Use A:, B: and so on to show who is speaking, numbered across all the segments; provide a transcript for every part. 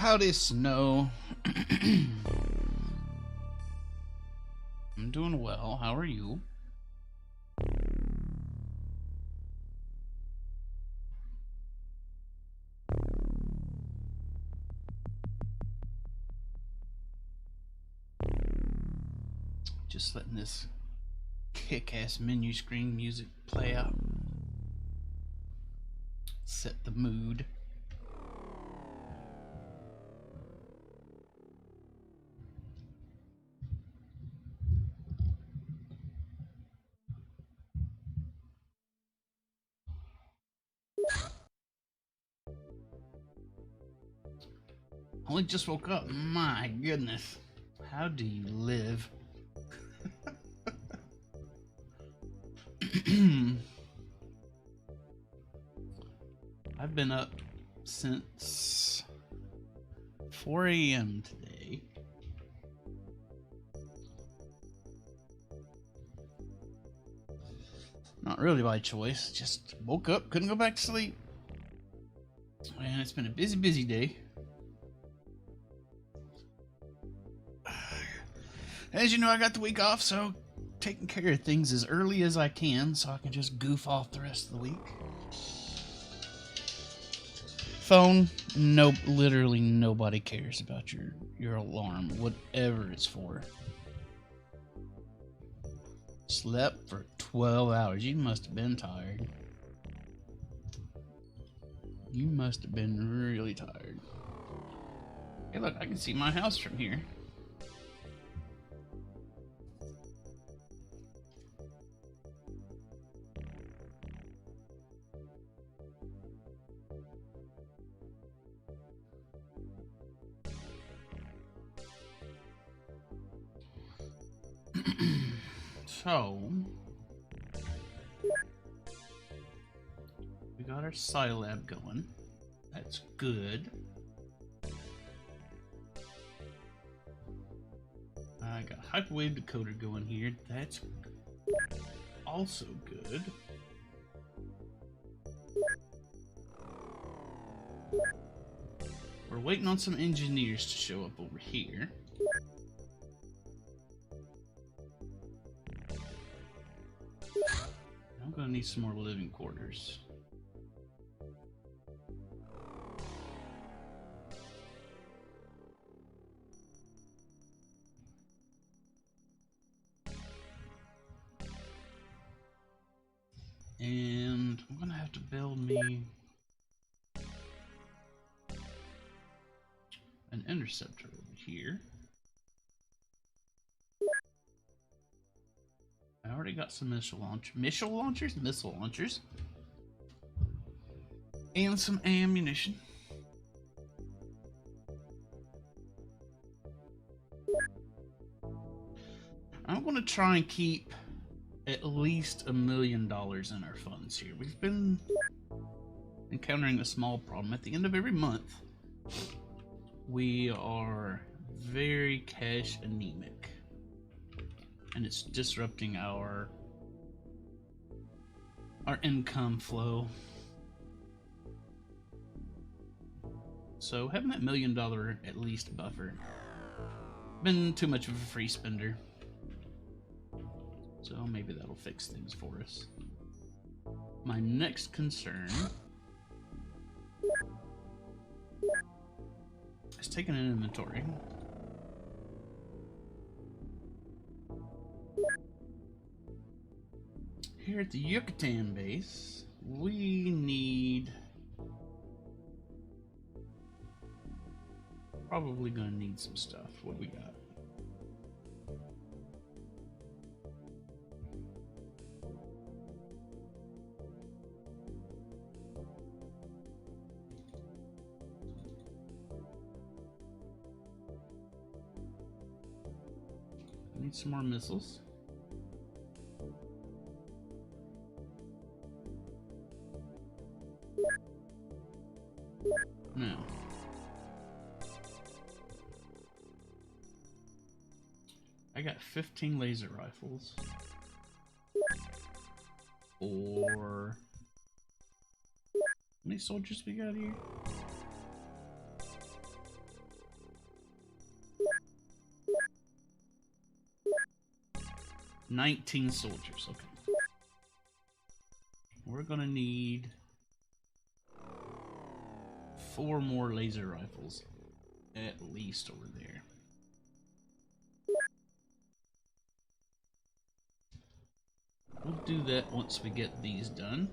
A: Howdy, Snow. I'm doing well. How are you? Just letting this kick-ass menu screen music play out. Set the mood. Only just woke up. My goodness. How do you live? I've been up since 4 a.m. today. Not really by choice, just woke up, couldn't go back to sleep. And it's been a busy, busy day. As you know, I got the week off, so taking care of things as early as I can so I can just goof off the rest of the week. Phone, nope, literally nobody cares about your alarm, whatever it's for. Slept for 12 hours. You must have been tired. You must have been really tired. Hey, look, I can see my house from here. So, we got our Scilab going. That's good. I got Hyperwave Decoder going here. That's also good. We're waiting on some engineers to show up over here. I'm gonna need some more living quarters. And I'm gonna have to build me an interceptor over here. I already got some missile launchers, and some ammunition. I'm going to try and keep at least $1 million in our funds here. We've been encountering a small problem. At the end of every month, we are very cash anemic. And it's disrupting our income flow. So having that $1 million at least buffer, been too much of a free spender. So maybe that'll fix things for us. My next concern is taking an inventory. Here at the Yucatan base, we need... Probably gonna need some stuff. What do we got? Need some more missiles. No. I got 15 laser rifles. Or... How many soldiers we got here? 19 soldiers. Okay. We're gonna need 4 more laser rifles at least over there. We'll do that once we get these done.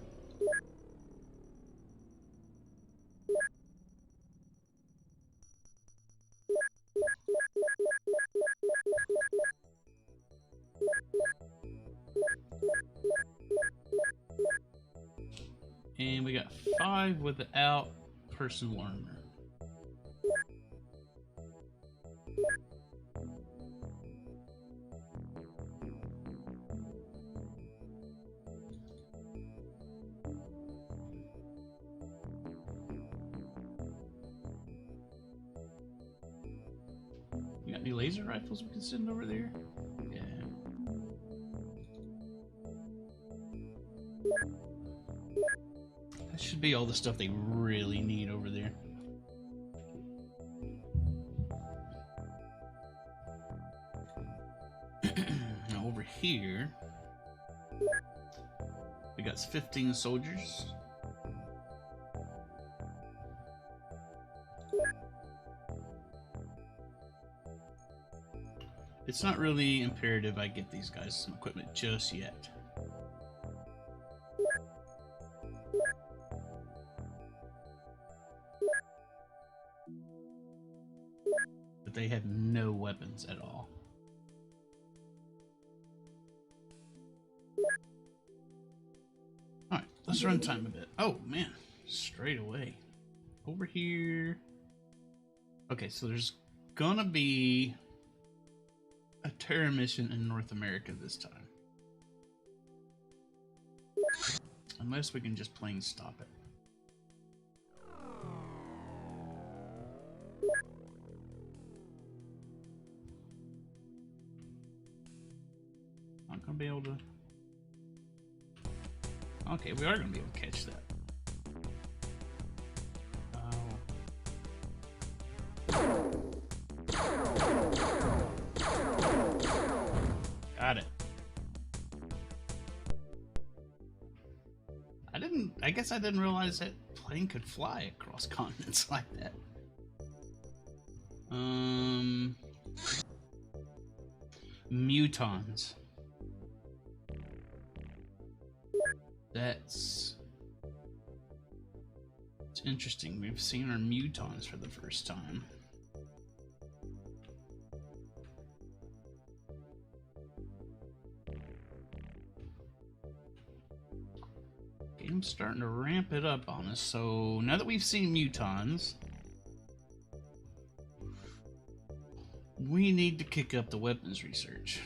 A: And we got 5 without personal armor. You got any laser rifles we can send over there? Yeah. That should be all the stuff they really need over there. Now over here, we got 15 soldiers. It's not really imperative I get these guys some equipment just yet. But they have no weapons at all. Alright, let's run time a bit. Oh man, straight away. Over here. Okay, so there's gonna be a terror mission in North America this time. Unless we can just plain stop it. Not gonna be able to... Okay, we are gonna be able to catch that. Got it. I guess I didn't realize that plane could fly across continents like that. Mutons. It's interesting. We've seen our mutons for the first time. Game's starting to ramp it up on us. So now that we've seen mutons, we need to kick up the weapons research.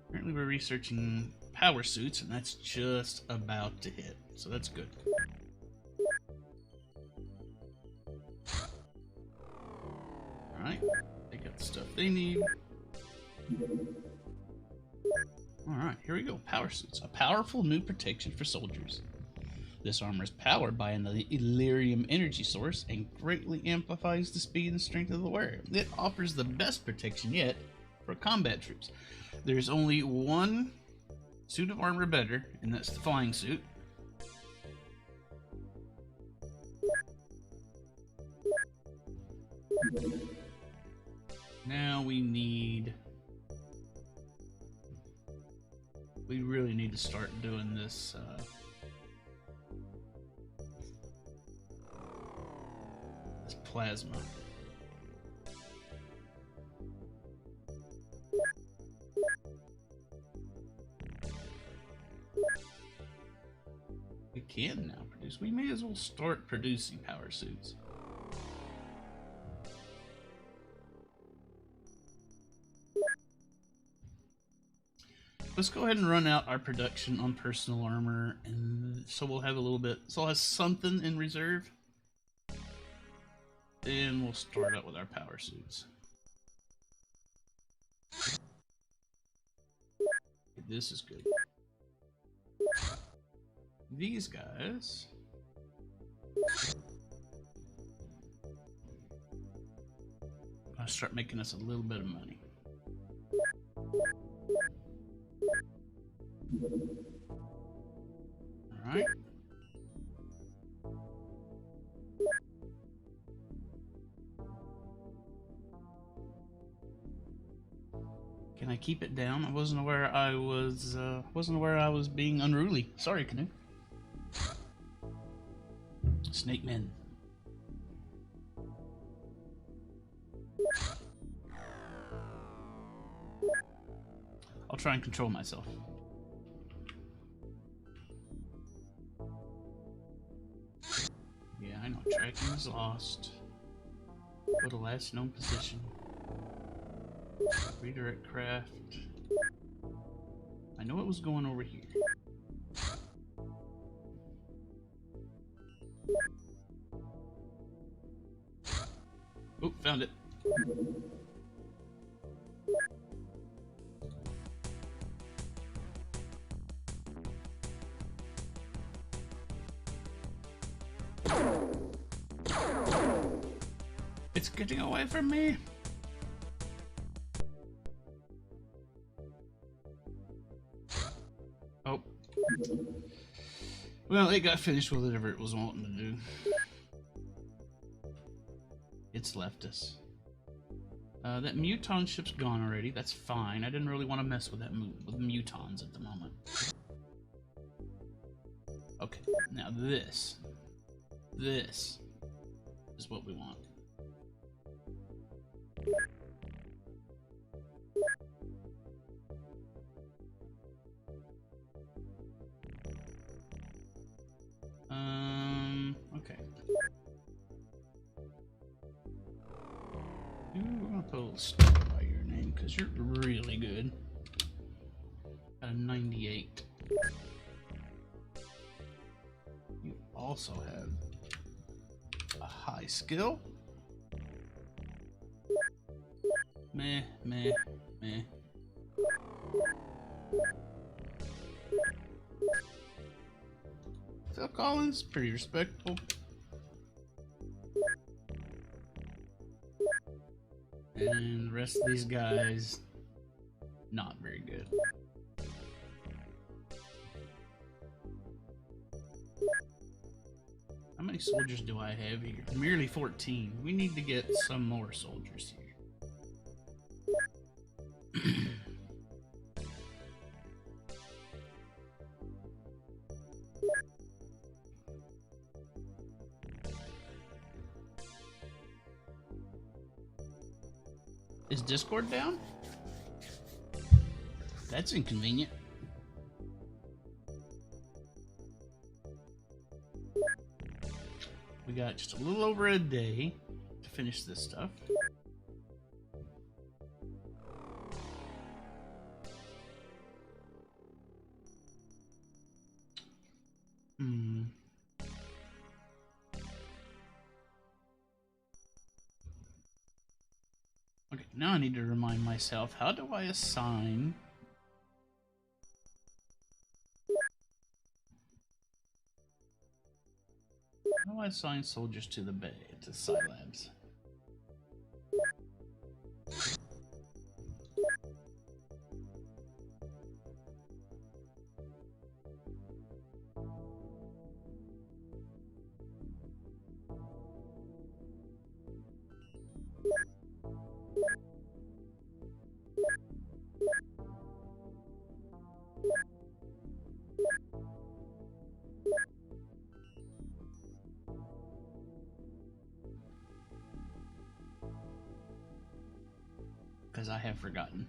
A: Apparently we're researching power suits, and that's just about to hit, so that's good. Alright, they got the stuff they need. Alright, here we go. Power suits. A powerful new protection for soldiers. This armor is powered by an Illyrium energy source and greatly amplifies the speed and strength of the wearer. It offers the best protection yet for combat troops. There's only one suit of armor better, and that's the flying suit. Now we really need to start doing this this plasma. We can now produce. We may as well start producing power suits. Let's go ahead and run out our production on personal armor, and so we'll have a little bit. So I'll have something in reserve. Then we'll start out with our power suits. This is good. These guys I'll start making us a little bit of money. Alright. Can I keep it down? I wasn't aware I was being unruly. Sorry, Canoe. Snake men. I'll try and control myself. Yeah, I know. Tracking is lost. Go to last known position. Redirect craft. I know it was going over here. Oh, found it. It's getting away from me. Oh. Well, it got finished with whatever it was wanting to do. It's left us. That muton ship's gone already. That's fine. I didn't really want to mess with with mutons at the moment. Okay, now this is what we want. Okay. Ooh, I'll put a little star by your name because you're really good. Got a 98. You also have a high skill. Meh, meh, meh. Phil Collins, pretty respectable. And the rest of these guys, not very good. How many soldiers do I have here? Merely 14. We need to get some more soldiers here. Is Discord down? That's inconvenient. We got just a little over a day to finish this stuff. Okay, now I need to remind myself, how do I assign... How do I assign soldiers to the bay, to Scilabs? Because I have forgotten.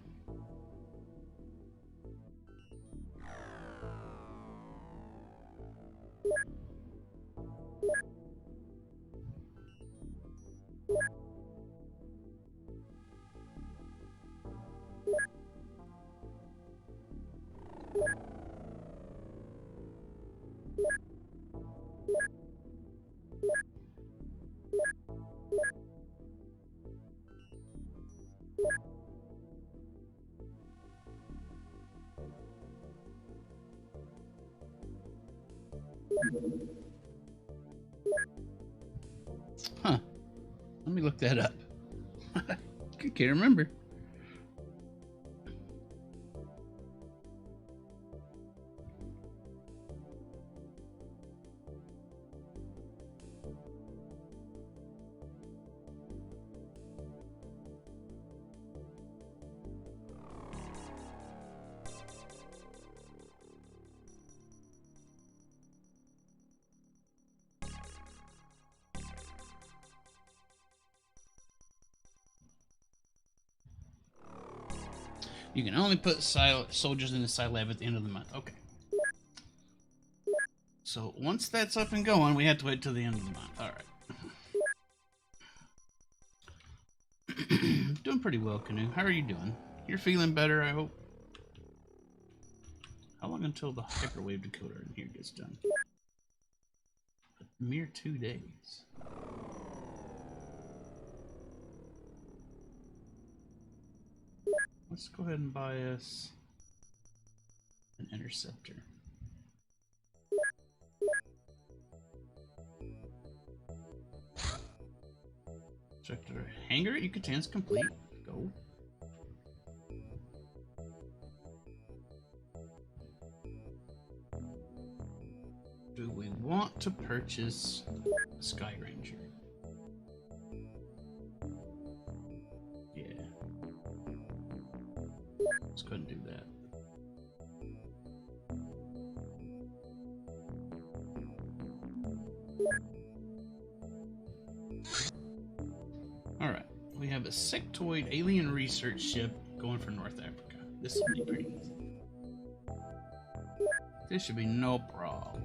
A: me look that up. I can't remember. You can only put soldiers in the Scilab at the end of the month. Okay. So once that's up and going, we have to wait till the end of the month. All right. Doing pretty well, Canoe. How are you doing? You're feeling better, I hope. How long until the hyperwave decoder in here gets done? A mere 2 days. Let's go ahead and buy us an interceptor. Sector hangar at Yucatan's complete. Go. Do we want to purchase a Sky Ranger? Yeah. Let's go ahead and do that. Alright, we have a sectoid alien research ship going for North Africa. This will be pretty easy. This should be no problem.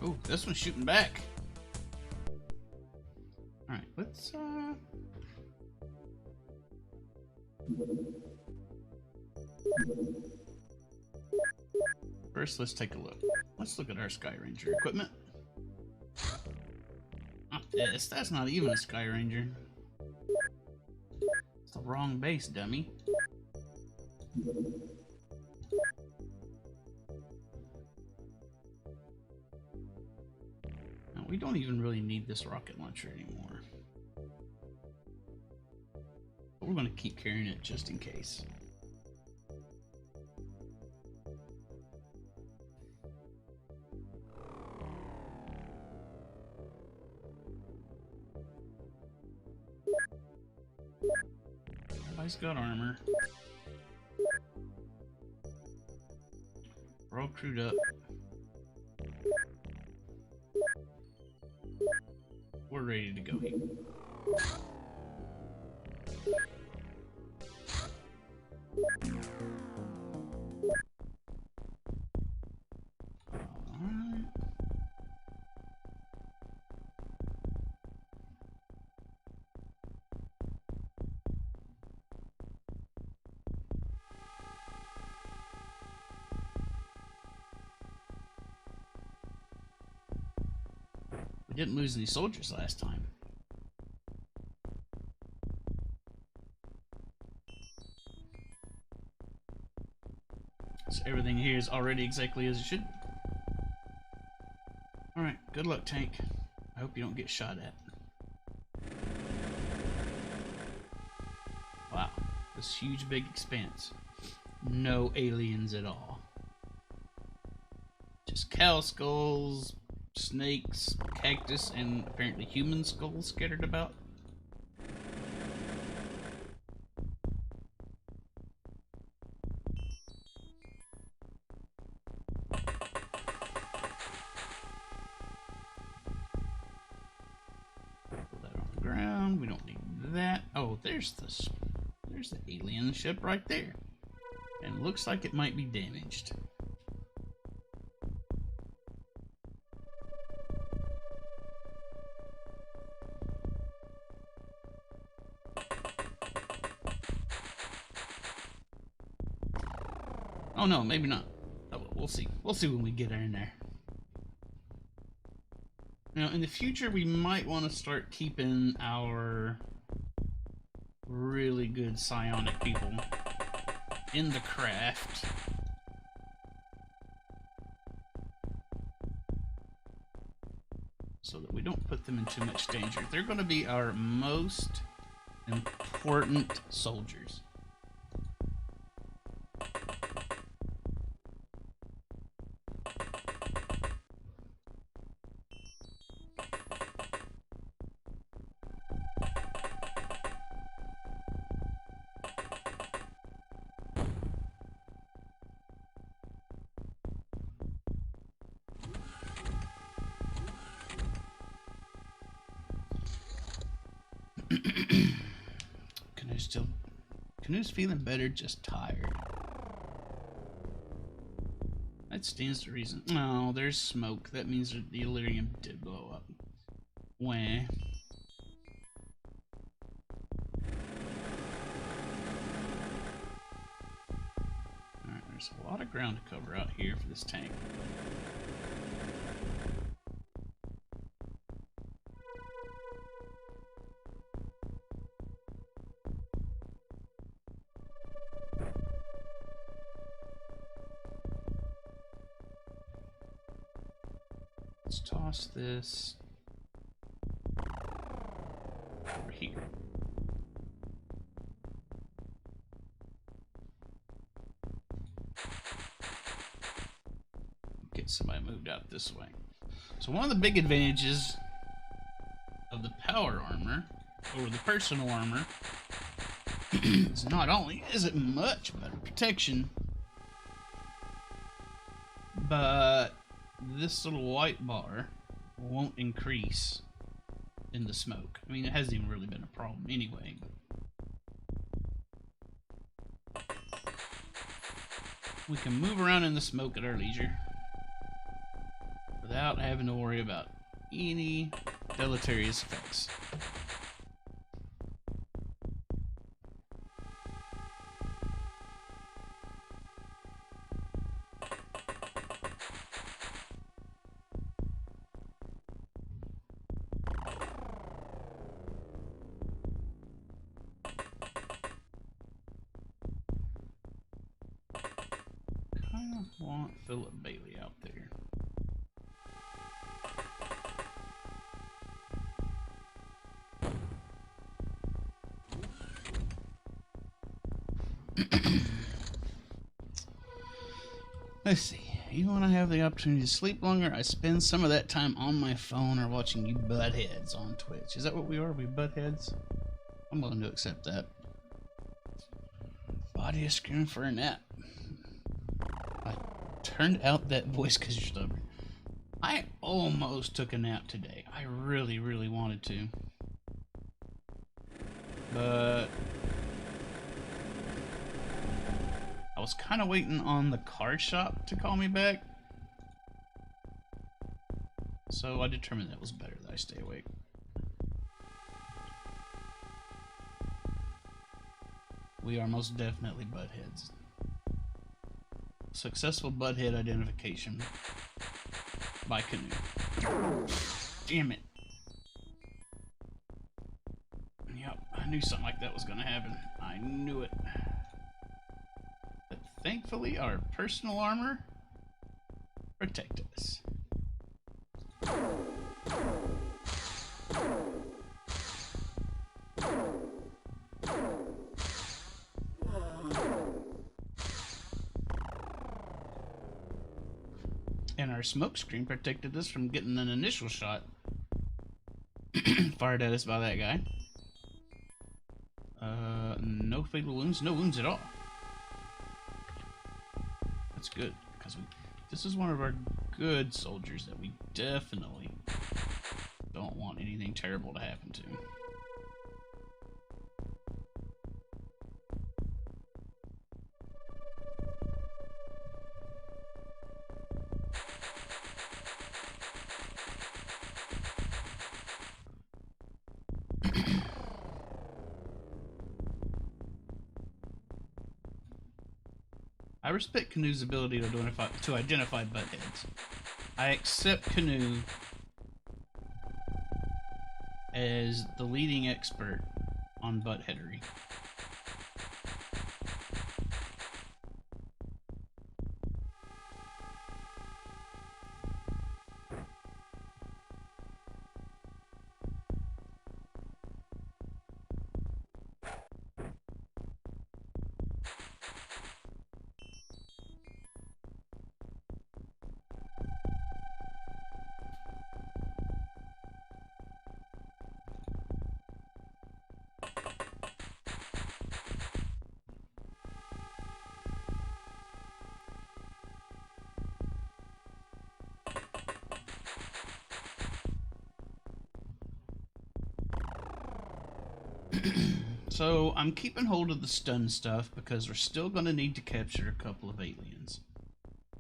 A: Oh, this one's shooting back. Alright, let's first, let's take a look. Let's look at our Sky Ranger equipment. Not this. That's not even a Sky Ranger. It's the wrong base, dummy. Now, we don't even really need this rocket launcher anymore. But we're going to keep carrying it just in case. Everybody's got armor. We're all crewed up. We're ready to go here. Didn't lose any soldiers last time. So everything here is already exactly as it should be. Alright, good luck, tank. I hope you don't get shot at. Wow, this huge big expanse. No aliens at all. Just cow skulls, snakes, cactus, and apparently human skulls scattered about. Put that on the ground. We don't need that. Oh, there's the alien ship right there. And it looks like it might be damaged. Oh no, maybe not. Oh, we'll see. We'll see when we get in there. Now, in the future, we might want to start keeping our really good psionic people in the craft. So that we don't put them in too much danger. They're going to be our most important soldiers. Canoe's feeling better, just tired. That stands to reason. No, there's smoke. That means the Illyrium did blow up. Wah. Alright, there's a lot of ground to cover out here for this tank. Let's toss this over here. Get somebody moved out this way. So one of the big advantages of the power armor over the personal armor is not only is it much better protection, but this little white bar won't increase in the smoke. I mean, it hasn't even really been a problem anyway. We can move around in the smoke at our leisure without having to worry about any deleterious effects. Want Philip Bailey out there. Let's see. Even when I have the opportunity to sleep longer, I spend some of that time on my phone or watching you buttheads on Twitch. Is that what we are? We buttheads? I'm willing to accept that. Body is screaming for a nap. Turned out that voice because you're stubborn. I almost took a nap today. I really, really wanted to. But I was kind of waiting on the car shop to call me back. So I determined that it was better that I stay awake. We are most definitely buttheads. Successful butthead identification by Canoe. Damn it. Yep, I knew something like that was going to happen. I knew it. But thankfully, our personal armor protected us. And our smoke screen protected us from getting an initial shot fired at us by that guy. No fatal wounds, no wounds at all. That's good, because this is one of our good soldiers that we definitely don't want anything terrible to happen to. I respect Canoe's ability to identify buttheads. I accept Canoe as the leading expert on buttheadery. So I'm keeping hold of the stun stuff because we're still going to need to capture a couple of aliens.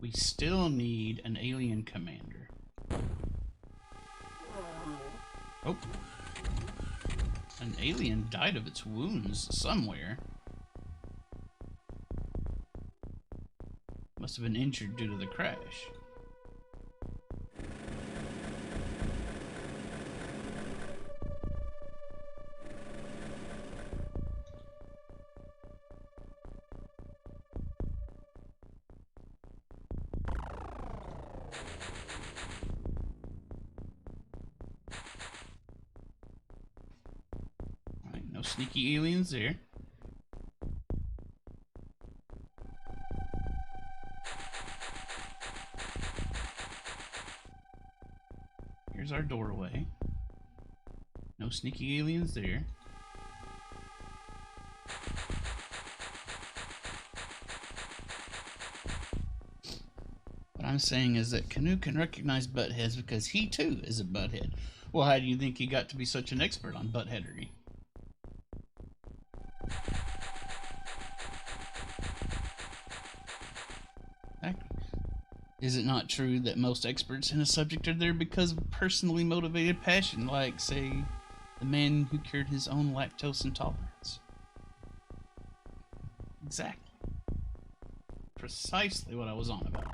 A: We still need an alien commander. Oh. An alien died of its wounds somewhere. Must have been injured due to the crash. No sneaky aliens there. Here's our doorway. No sneaky aliens there. What I'm saying is that Canoe can recognize buttheads because he too is a butthead. Well, how do you think he got to be such an expert on buttheadery? Is it not true that most experts in a subject are there because of personally motivated passion, like, say, the man who cured his own lactose intolerance? Exactly. Precisely what I was on about.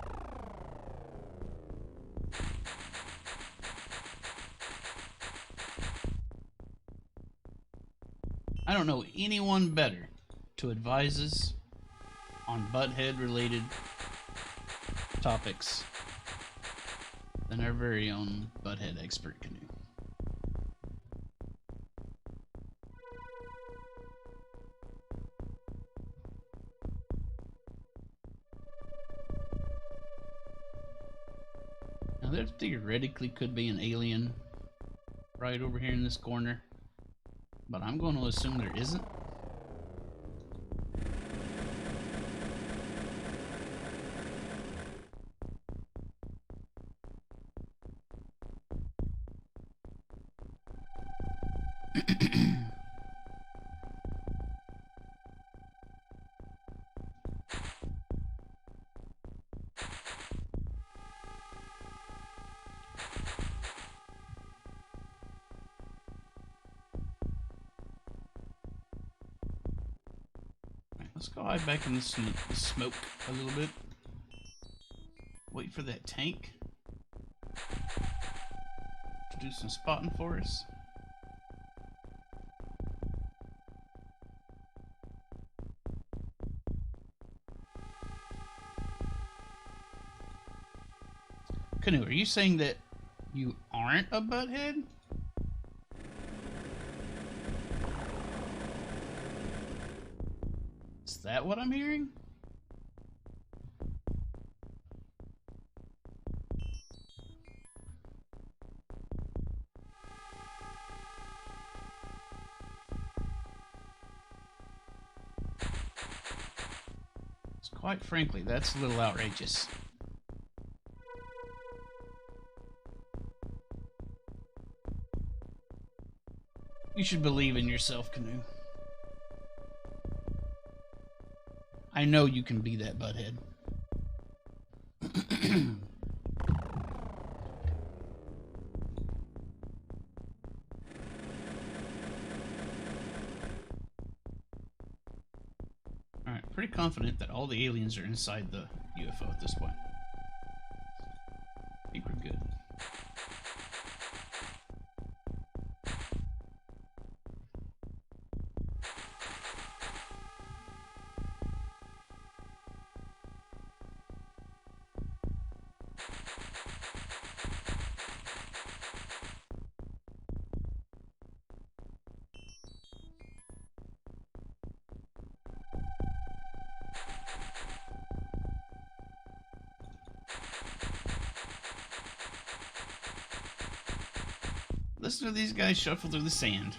A: I don't know anyone better to advise us on butthead-related topics than our very own butthead expert Canoe. Now there theoretically could be an alien right over here in this corner, but I'm going to assume there isn't. Let's go hide back in the smoke a little bit. Wait for that tank to do some spotting for us. Canoe, are you saying that you aren't a butthead? Is that what I'm hearing? Quite frankly, that's a little outrageous. You should believe in yourself, Canoe. I know you can be that butthead. Alright, pretty confident that all the aliens are inside the UFO at this point. I think we're good. Listen to these guys shuffle through the sand.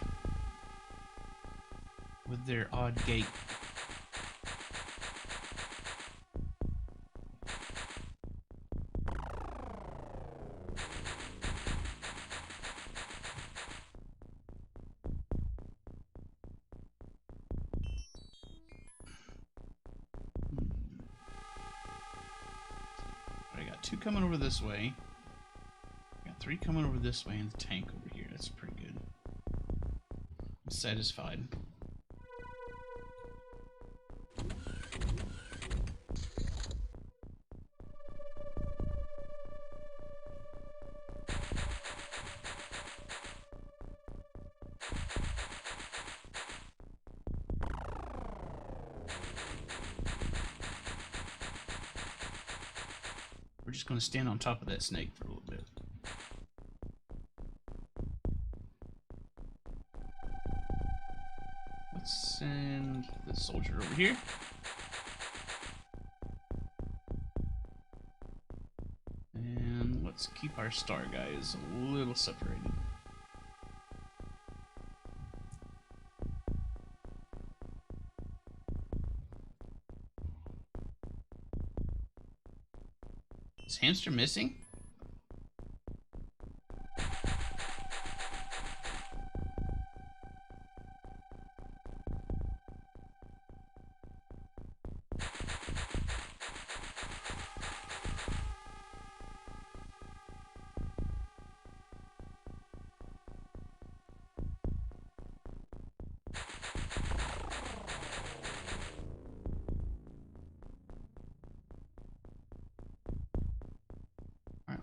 A: with their odd gait. I got 2 coming over this way. Got 3 coming over this way and the tank over here. That's pretty good. I'm satisfied. We're just going to stand on top of that snake for a little bit. Let's send the soldier over here. And let's keep our star guys a little separated. Is hamster missing?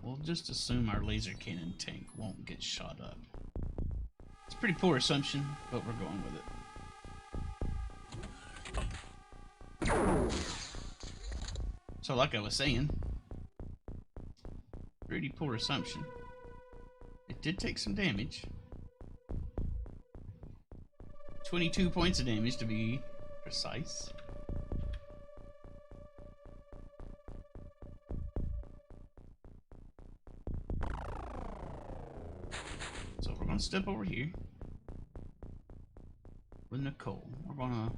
A: We'll just assume our laser cannon tank won't get shot up. It's a pretty poor assumption, but we're going with it. So like I was saying, pretty poor assumption. It did take some damage. 22 points of damage to be precise. So we're going to step over here with Nicole. We're going to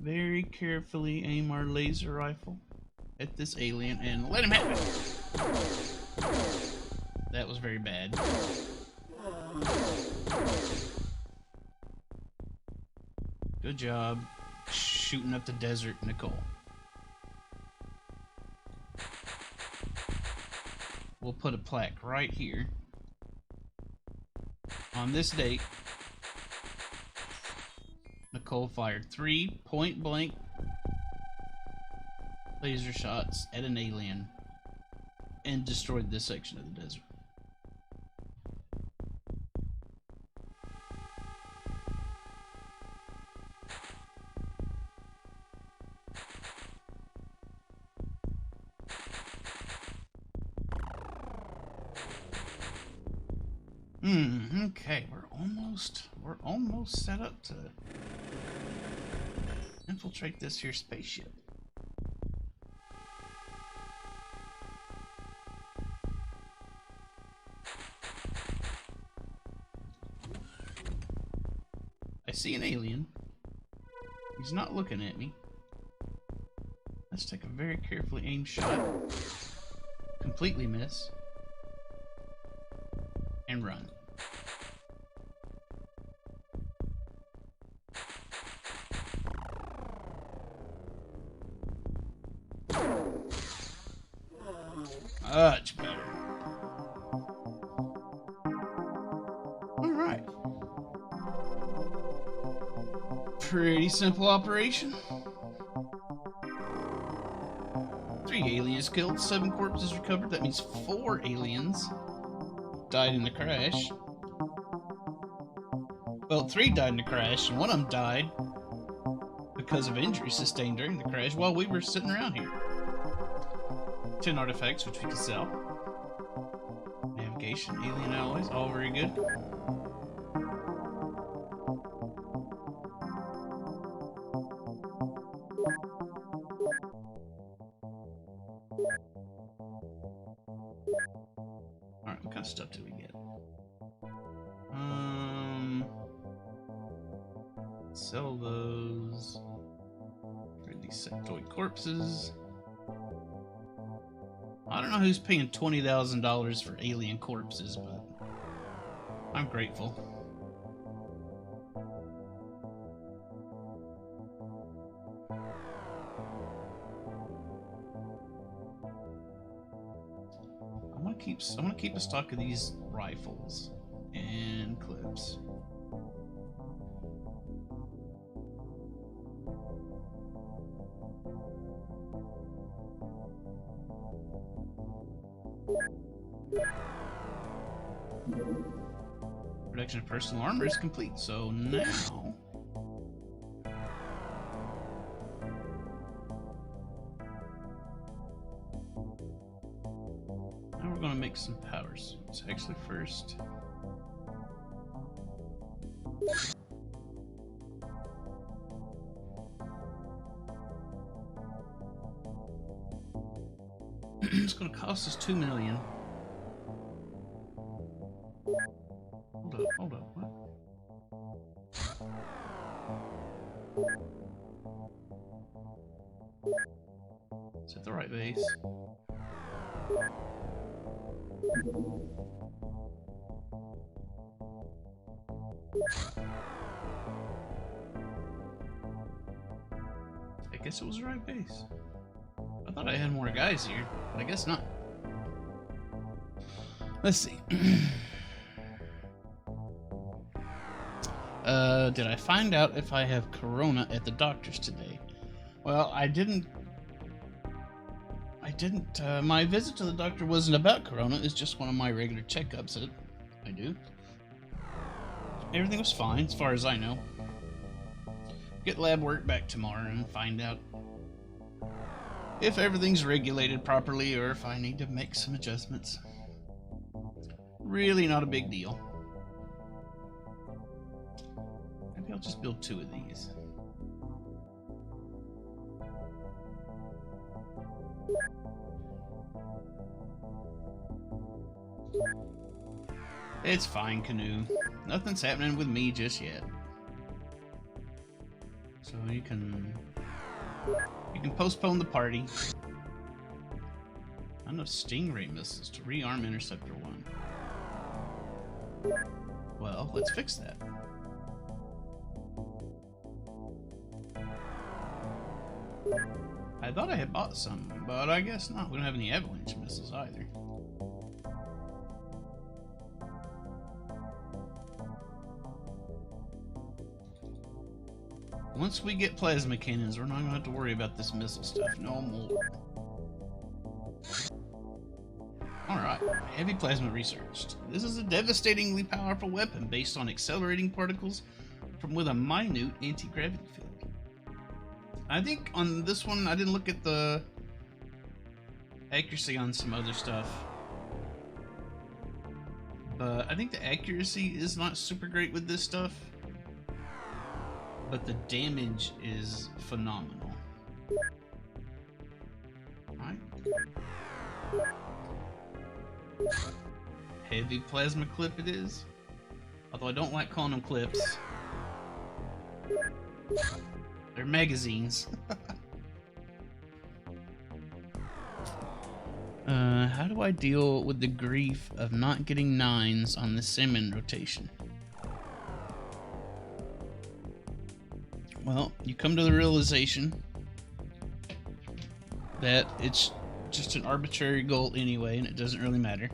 A: very carefully aim our laser rifle at this alien and let him have it. That was very bad. Good job shooting up the desert, Nicole. We'll put a plaque right here. On this date, Nicole fired 3 point-blank laser shots at an alien and destroyed this section of the desert. Okay, we're almost set up to infiltrate this here spaceship. I see an alien. He's not looking at me. Let's take a very carefully aimed shot. Completely miss. And run. Much better. Alright. Pretty simple operation. 3 aliens killed, 7 corpses recovered. That means 4 aliens died in the crash. Well, 3 died in the crash, and 1 of them died because of injuries sustained during the crash while we were sitting around here. 10 artifacts, which we can sell. Navigation, alien alloys, all very good. Alright, what kind of stuff did we get? Sell those. Get these sectoid corpses. I don't know who's paying $20,000 for alien corpses, but I'm grateful. I want to keep a stock of these rifles and clips. Production of personal armor is complete, so now we're going to make some powers. So actually first it's going to cost us 2 million. Hold up, what? Is that the right base? I guess it was the right base. I thought I had more guys here, but I guess not. Let's see. Did I find out if I have corona at the doctor's today? Well, I didn't. My visit to the doctor wasn't about corona. It's just one of my regular checkups that I do. Everything was fine, as far as I know. Get lab work back tomorrow and find out if everything's regulated properly or if I need to make some adjustments. Really not a big deal. Maybe I'll just build 2 of these. It's fine, Canoe. Nothing's happening with me just yet. So you can postpone the party. Not enough Stingray missiles to rearm Interceptor 1. Well, let's fix that. I thought I had bought some, but I guess not. We don't have any avalanche missiles either. Once we get plasma cannons, we're not going to have to worry about this missile stuff no more. Alright, heavy plasma researched. This is a devastatingly powerful weapon based on accelerating particles with a minute anti-gravity field. I think on this one, I didn't look at the accuracy on some other stuff. But I think the accuracy is not super great with this stuff. But the damage is phenomenal. Alright. Heavy plasma clip it is. Although I don't like calling them clips. They're magazines. How do I deal with the grief of not getting 9s on the Salmon rotation? Well, you come to the realization that it's just an arbitrary goal anyway, and it doesn't really matter.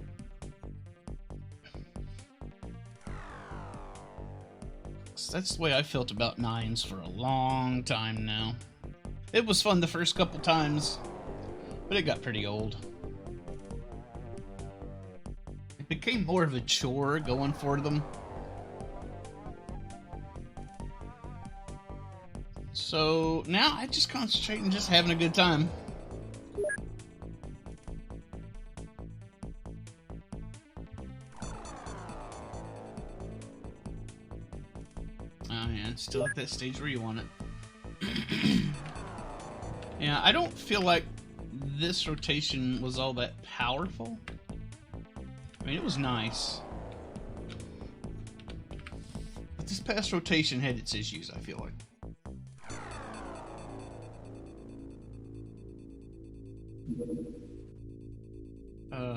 A: That's the way I felt about 9s for a long time now. It was fun the first couple times, but it got pretty old. It became more of a chore going for them. So now I just concentrate on just having a good time. Oh yeah, it's still at that stage where you want it. Yeah, I don't feel like this rotation was all that powerful. I mean, it was nice. But this past rotation had its issues, I feel like.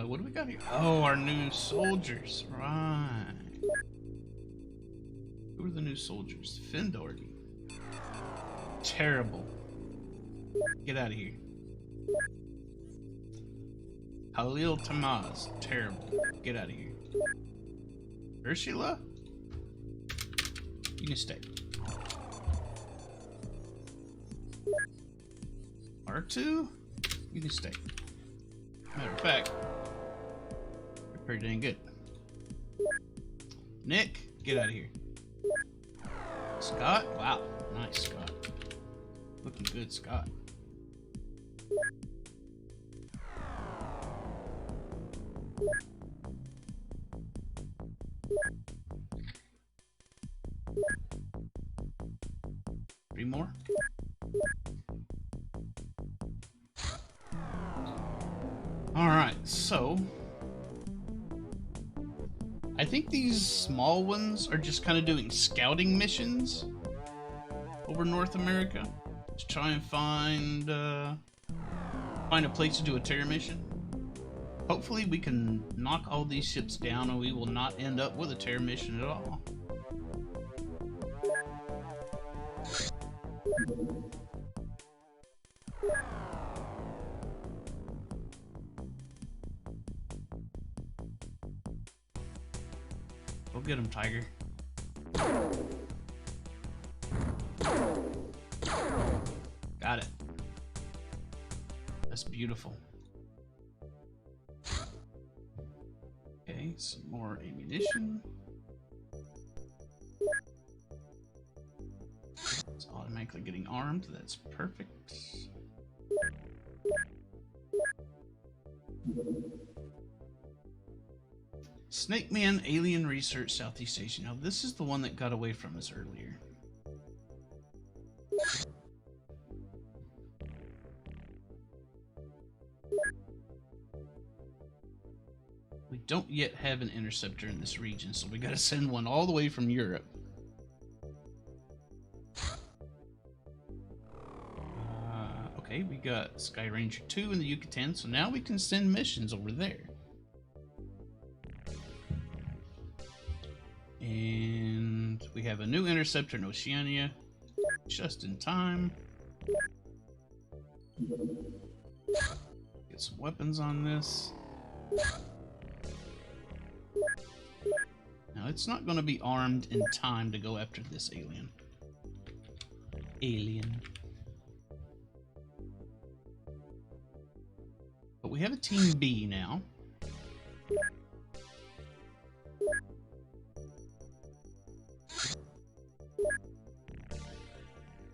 A: What do we got here? Oh, our new soldiers. Right. Who are the new soldiers? Findorgi. Terrible. Get out of here. Halil Tamaz. Terrible. Get out of here. Ursula? You can stay. R2? You can stay. Matter of fact, you're pretty dang good. Nick, get out of here. Scott? Wow. Nice, Scott. Looking good, Scott. Three more. Alright, so I think these small ones are just kind of doing scouting missions over North America to try and find a place to do a terror mission. Hopefully we can knock all these ships down and we will not end up with a terror mission at all. Go get him, Tiger. Got it. That's beautiful. Okay, some more ammunition. It's automatically getting armed. That's perfect. Snake Man Alien Research Southeast Asia. Now this is the one that got away from us earlier. We don't yet have an interceptor in this region, so we gotta send one all the way from Europe. Okay, we got Sky Ranger 2 in the Yucatan, so now we can send missions over there. And we have a new interceptor in Oceania, just in time. Get some weapons on this. Now, it's not going to be armed in time to go after this alien. But we have a Team B now.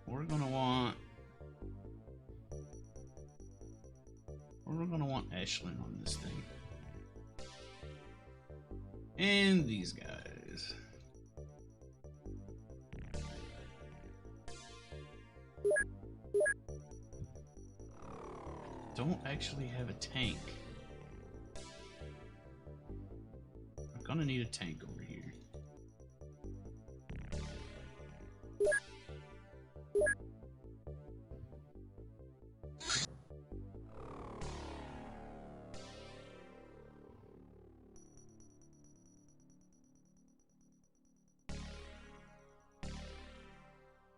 A: We're going to want Ashlyn on this thing. And these guys. Don't actually have a tank. I'm gonna need a tank over here.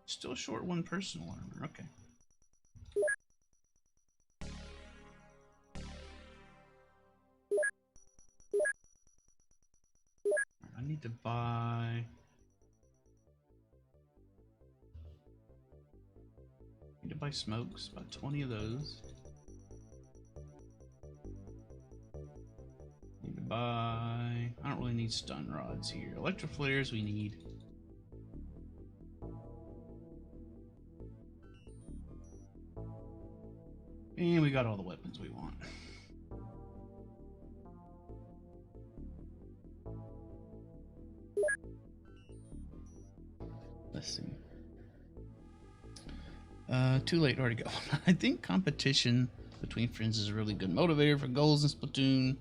A: Still short one personal armor, okay. I need to buy... smokes, about 20 of those. Need to buy... I don't really need stun rods here. Electroflares we need. And we got all the weapons we want. Let's see. Too late, already go. I think competition between friends is a really good motivator for goals in Splatoon.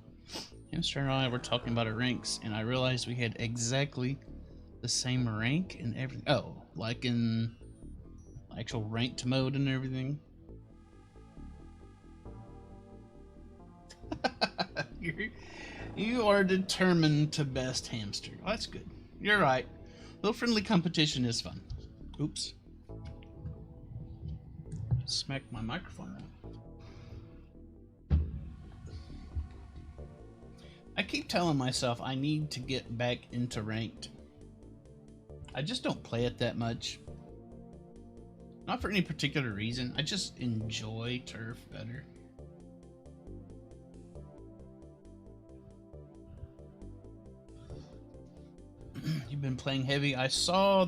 A: Hamster and I were talking about our ranks, and I realized we had exactly The same rank and everything. Oh, like in actual ranked mode and everything. You are determined to best hamster. Oh, that's good. You're right. A little friendly competition is fun. Oops. Smacked my microphone around. I keep telling myself I need to get back into ranked. I just don't play it that much. Not for any particular reason. I just enjoy turf better. You've been playing heavy. I saw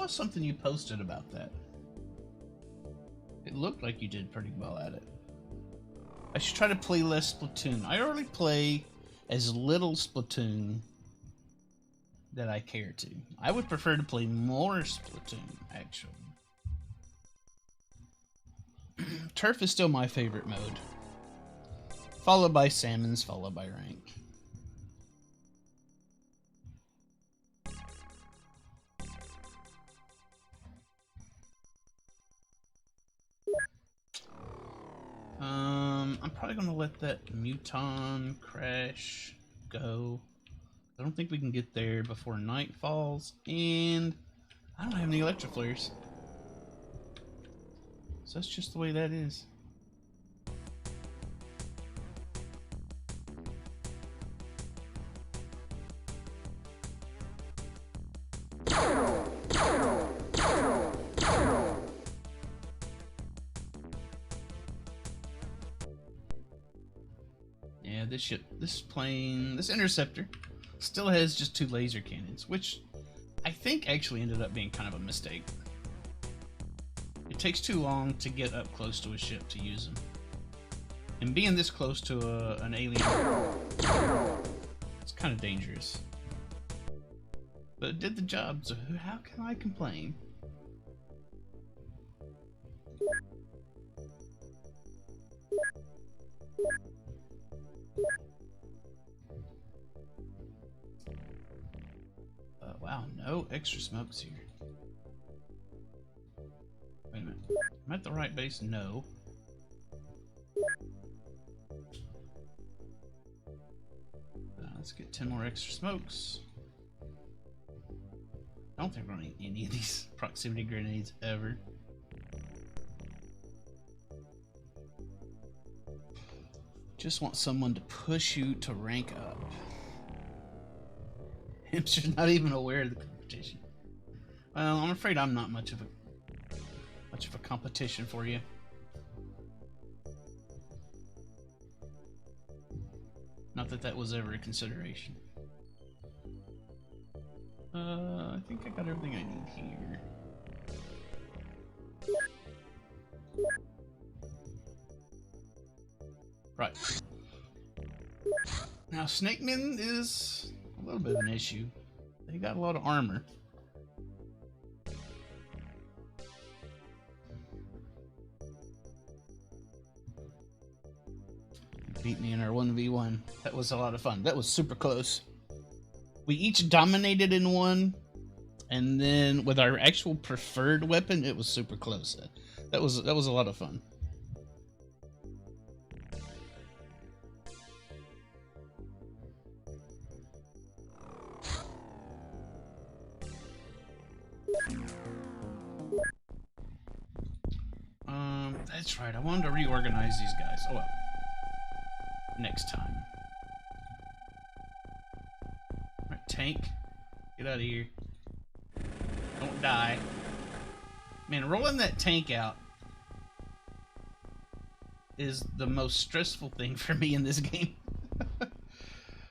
A: something you posted about that. It looked like you did pretty well at it. I should try to play less Splatoon. I already play as little Splatoon that I care to. I would prefer to play more Splatoon, actually. Turf is still my favorite mode. Followed by Salmons, followed by Rank. I'm probably gonna let that Muton crash go. I don't think we can get there before night falls, and I don't have any electric flares. So that's just the way that is. Yeah, this interceptor still has just 2 laser cannons, which I think actually ended up being kind of a mistake. It takes too long to get up close to a ship to use them. And being this close to an alien, it's kind of dangerous. But it did the job, so how can I complain? Wow, no extra smokes here. Wait a minute. Am I at the right base? No. Let's get 10 more extra smokes. I don't think we're running any of these proximity grenades ever. Just want someone to push you to rank up. Hamster's not even aware of the competition. Well, I'm afraid I'm not much of a competition for you. Not that that was ever a consideration. I think I got everything I need here. Right. Now, Snakemen is a little bit of an issue. They got a lot of armor. Beat me in our 1v1. That was a lot of fun. That was super close. We each dominated in one, and then with our actual preferred weapon, it was super close. That was a lot of fun. That's right. I wanted to reorganize these guys. Oh well. Next time. Alright, tank. Get out of here. Don't die. Man, rolling that tank out is the most stressful thing for me in this game.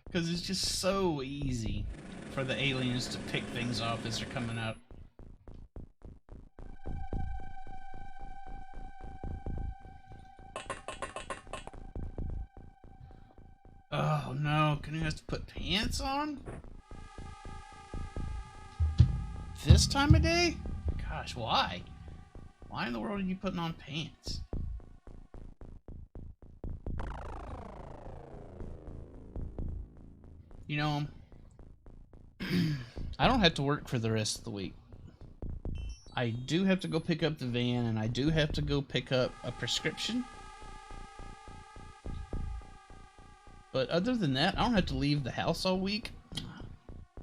A: Because it's just so easy for the aliens to pick things off as they're coming out. Oh no, can you have to put pants on? This time of day? Gosh, why? Why in the world are you putting on pants? You know, I don't have to work for the rest of the week. I do have to go pick up the van, and I do have to go pick up a prescription. But other than that, I don't have to leave the house all week.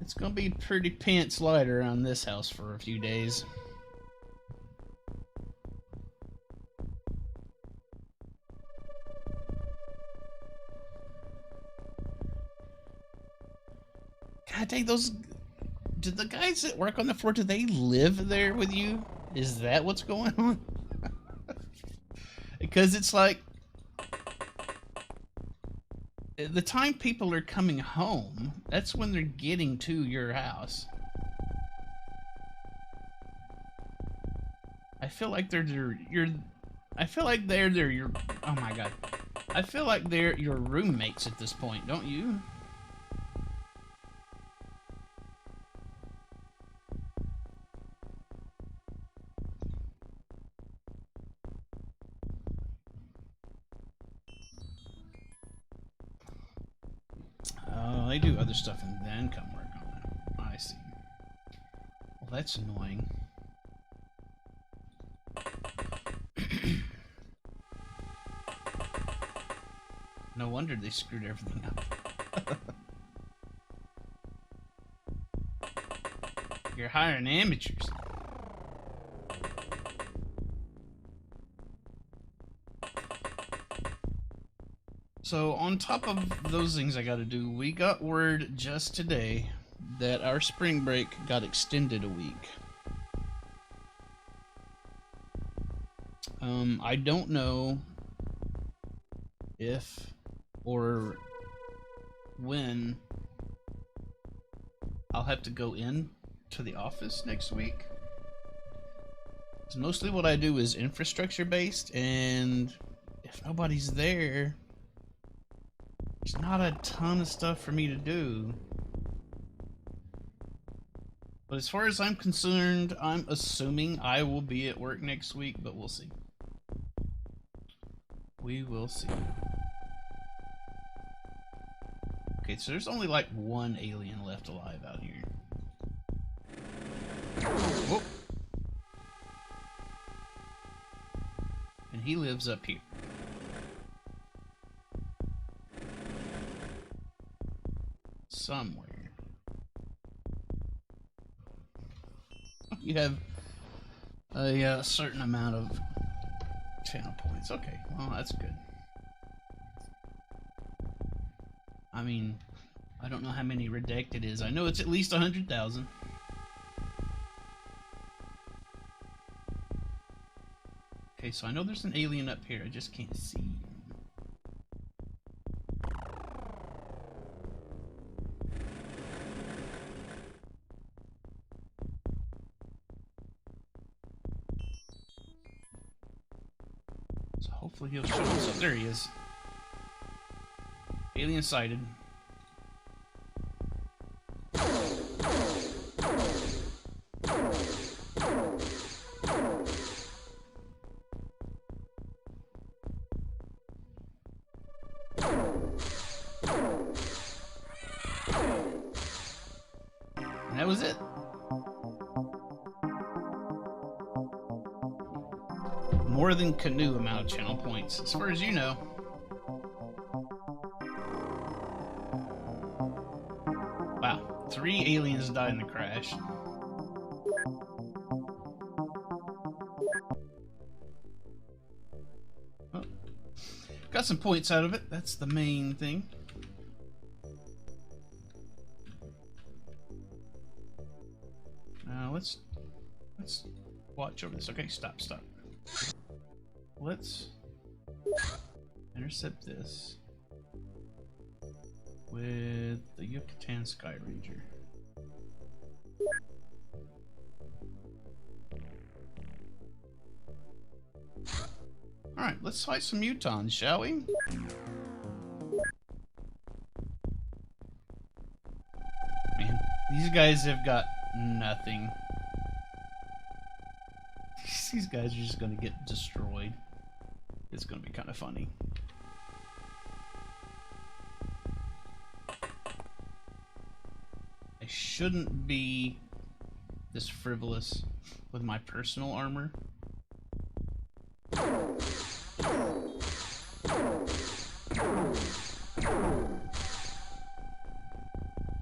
A: It's gonna be pretty pants light around this house for a few days. God dang, those... Do the guys that work on the floor, do they live there with you? Is that what's going on? Because it's like... the time people are coming home, that's when they're getting to your house. I feel like they're your... I feel like they're your... Oh my god. I feel like they're your roommates at this point, don't you? Oh, they do other stuff and then come work on it. I see. Well, that's annoying. No wonder they screwed everything up. You're hiring amateurs. So, on top of those things I gotta do, we got word just today that our spring break got extended a week. I don't know if or when I'll have to go in to the office next week. 'Cause mostly what I do is infrastructure based, and if nobody's there, there's not a ton of stuff for me to do. But as far as I'm concerned, I'm assuming I will be at work next week, but we'll see. We will see. Okay, so there's only like one alien left alive out here. Whoa. And he lives up here. Somewhere. You have a certain amount of channel points. Okay, well, that's good. I mean, I don't know how many redacted is. I know it's at least 100,000. Okay, so I know there's an alien up here. I just can't see him. So hopefully he'll show us up. There he is. Alien sighted. And that was it. More than Canoe amount of channel points, as far as you know. Wow, 3 aliens died in the crash. Oh. Got some points out of it, that's the main thing. Now let's watch over this. Okay, stop. Let's intercept this with the Yucatan Sky Ranger. Alright, let's fight some mutons, shall we? Man, these guys have got nothing. These guys are just gonna get destroyed. It's gonna be kind of funny. I shouldn't be this frivolous with my personal armor.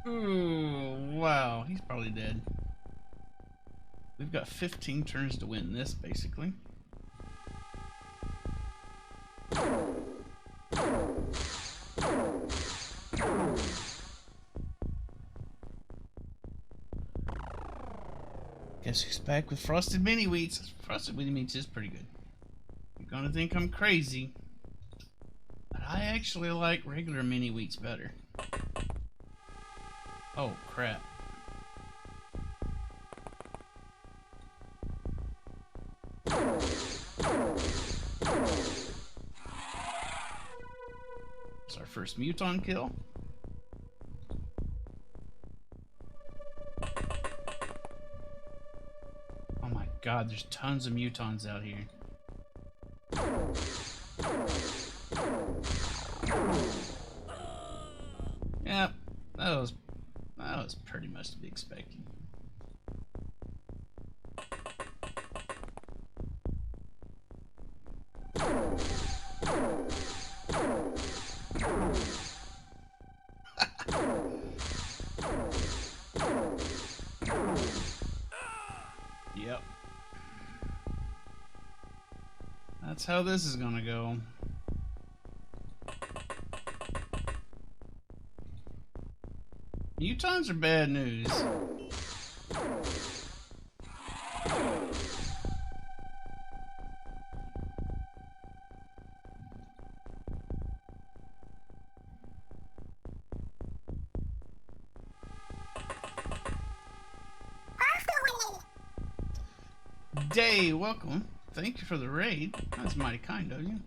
A: Ooh, wow, he's probably dead. We've got 15 turns to win this, basically. Guess who's back with frosted mini wheats? Frosted mini wheats is pretty good. You're gonna think I'm crazy, but I actually like regular mini wheats better. Oh crap. It's our first muton kill. Oh my god, there's tons of mutons out here. Yep, that was pretty much to be expected. Yep. That's how this is gonna go. Mutons are bad news. Day, welcome. Thank you for the raid. That's mighty kind of you.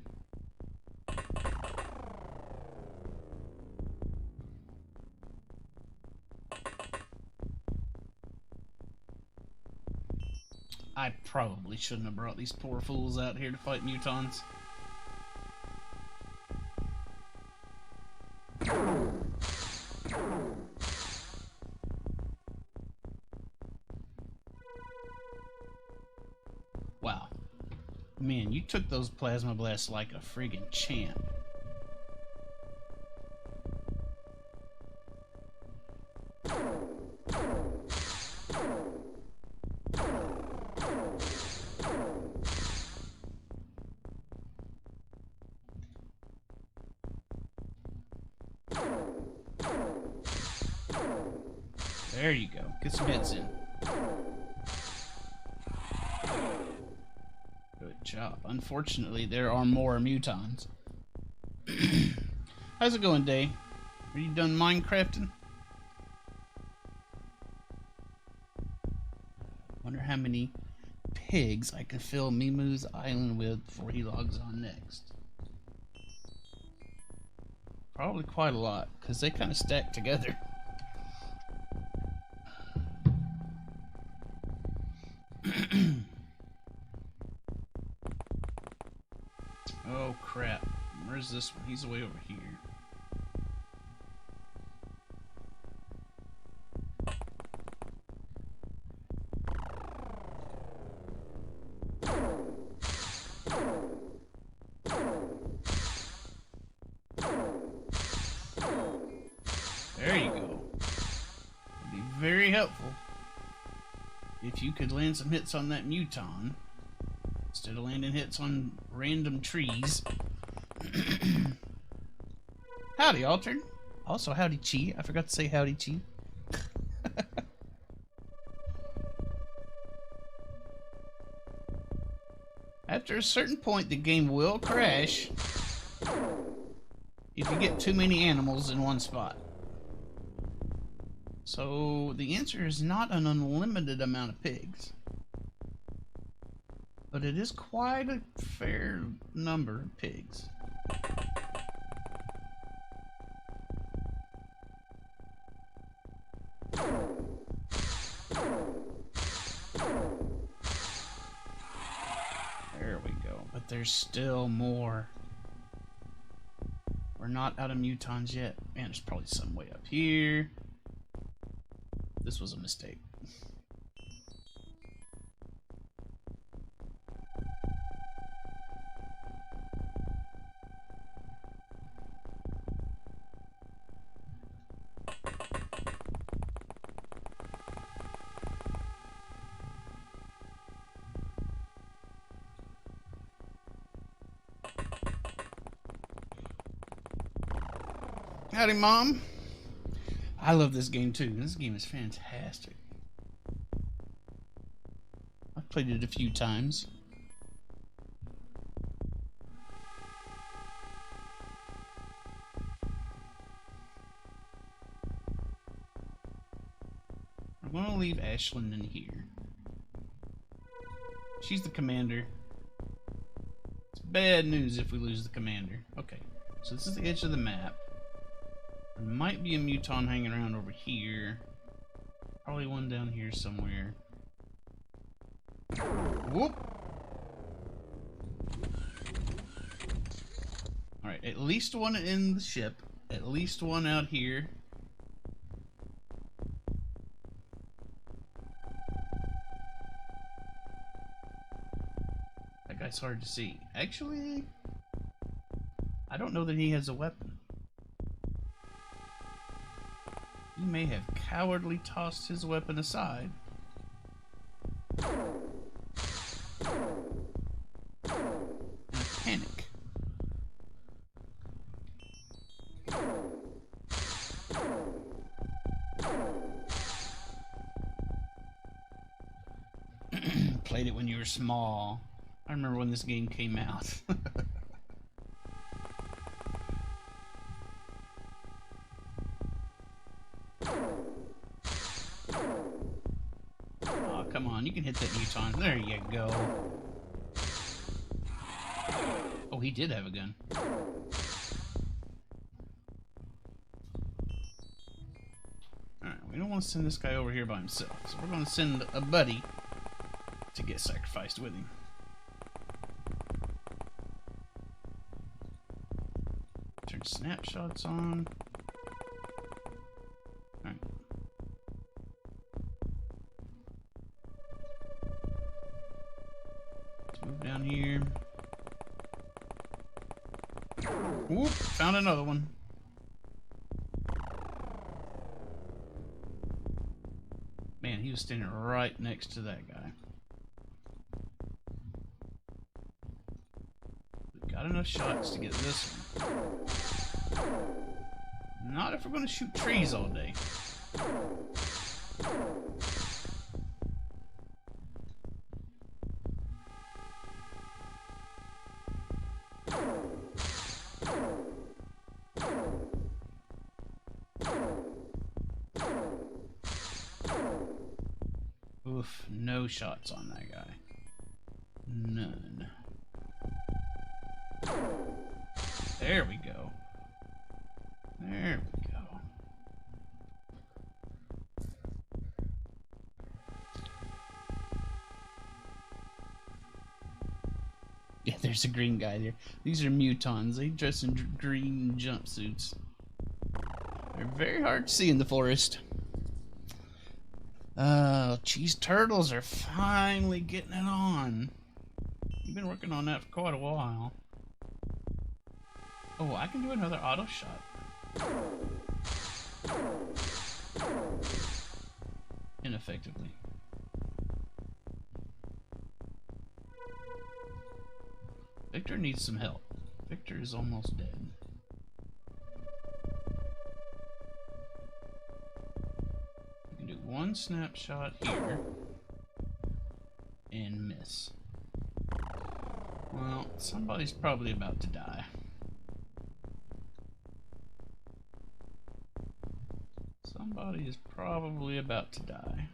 A: I probably shouldn't have brought these poor fools out here to fight mutons. Wow. Man, you took those plasma blasts like a friggin' champ. There you go. Get some hits in. Good job. Unfortunately, there are more mutons. How's it going, Day? Are you done Minecrafting? Wonder how many pigs I can fill Mimu's island with before he logs on next. Probably quite a lot, because they kind of stack together. Oh crap. Where's this one? He's way over here. There you go. It'd be very helpful if you could land some hits on that muton instead of landing hits on random trees. Howdy, Altered. Also, howdy, Chi. I forgot to say howdy, Chi. After a certain point, the game will crash if you get too many animals in one spot. So the answer is not an unlimited amount of pigs, but it is quite a fair number of pigs. There we go, but there's still more. We're not out of mutons yet. Man, there's probably some way up here. This was a mistake. Howdy, Mom. I love this game too. This game is fantastic. I've played it a few times. I'm going to leave Ashland in here. She's the commander. It's bad news if we lose the commander. Okay, so this is the edge of the map. There might be a muton hanging around over here. Probably one down here somewhere. Whoop! Alright, at least one in the ship. At least one out here. That guy's hard to see. Actually, I don't know that he has a weapon. He may have cowardly tossed his weapon aside. In a panic. Played it when you were small. I remember when this game came out. Come on, you can hit that muton. There you go. Oh, he did have a gun. Alright, we don't want to send this guy over here by himself, so we're going to send a buddy to get sacrificed with him. Turn snapshots on. Alright. Move down here. Whoop! Found another one. Man, he was standing right next to that guy. We got enough shots to get this one. Not if we're going to shoot trees all day. Oof, no shots on that guy. None. There we go. There we go. Yeah, there's a green guy there. These are mutons. They dress in green jumpsuits. They're very hard to see in the forest. Cheese turtles are finally getting it on. You've been working on that for quite a while. Oh, I can do another auto shot. Ineffectively. Victor needs some help. Victor is almost dead. Do one snapshot here and miss. Well, somebody's probably about to die. Somebody is probably about to die.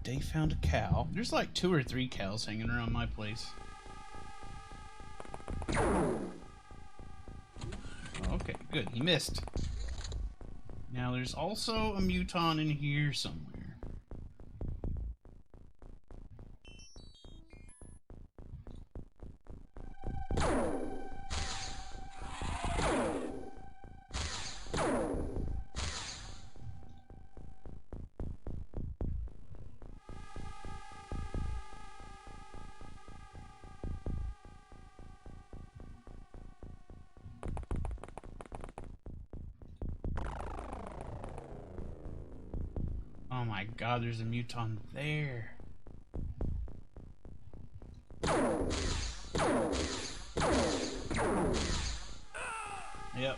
A: They found a cow. There's like 2 or 3 cows hanging around my place. Okay, good. He missed. Now there's also a muton in here somewhere. Oh my god, there's a muton there. Yep.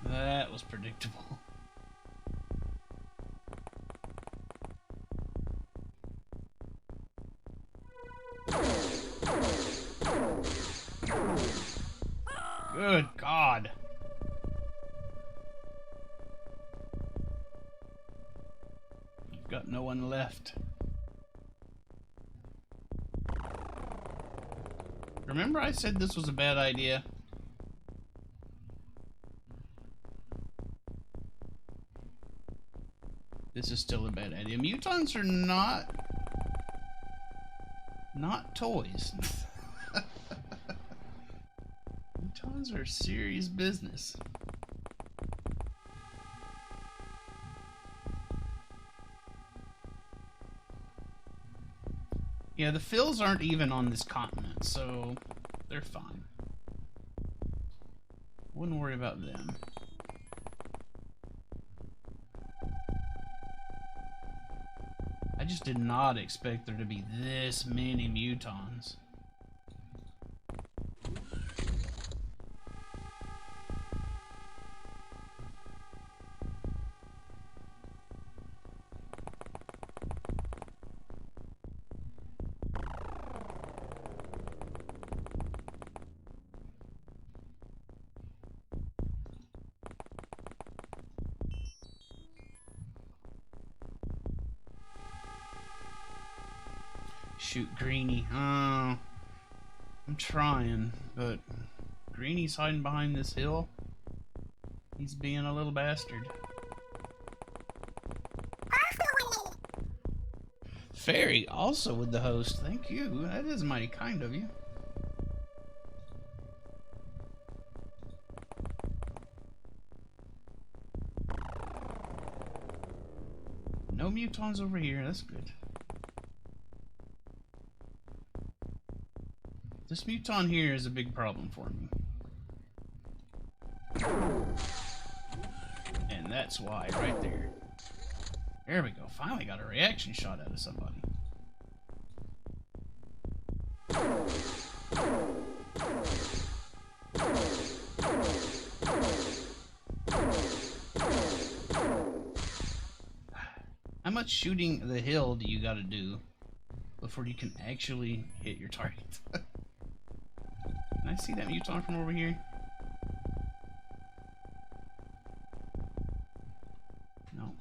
A: That was predictable. Good God. You've got no one left. Remember I said this was a bad idea? This is still a bad idea. Mutons are not toys. Mutons are serious business. Yeah, the Phils aren't even on this continent, so they're fine. Wouldn't worry about them. I just did not expect there to be this many mutons. Shoot Greenie. Oh, I'm trying, but Greenie's hiding behind this hill. He's being a little bastard. Fairy, also with the host. Thank you. That is mighty kind of you. No mutons over here. That's good. This muton here is a big problem for me. And that's why, right there. There we go. Finally got a reaction shot out of somebody. How much shooting the hill do you gotta do before you can actually hit your target? Can I see that muton from over here? No.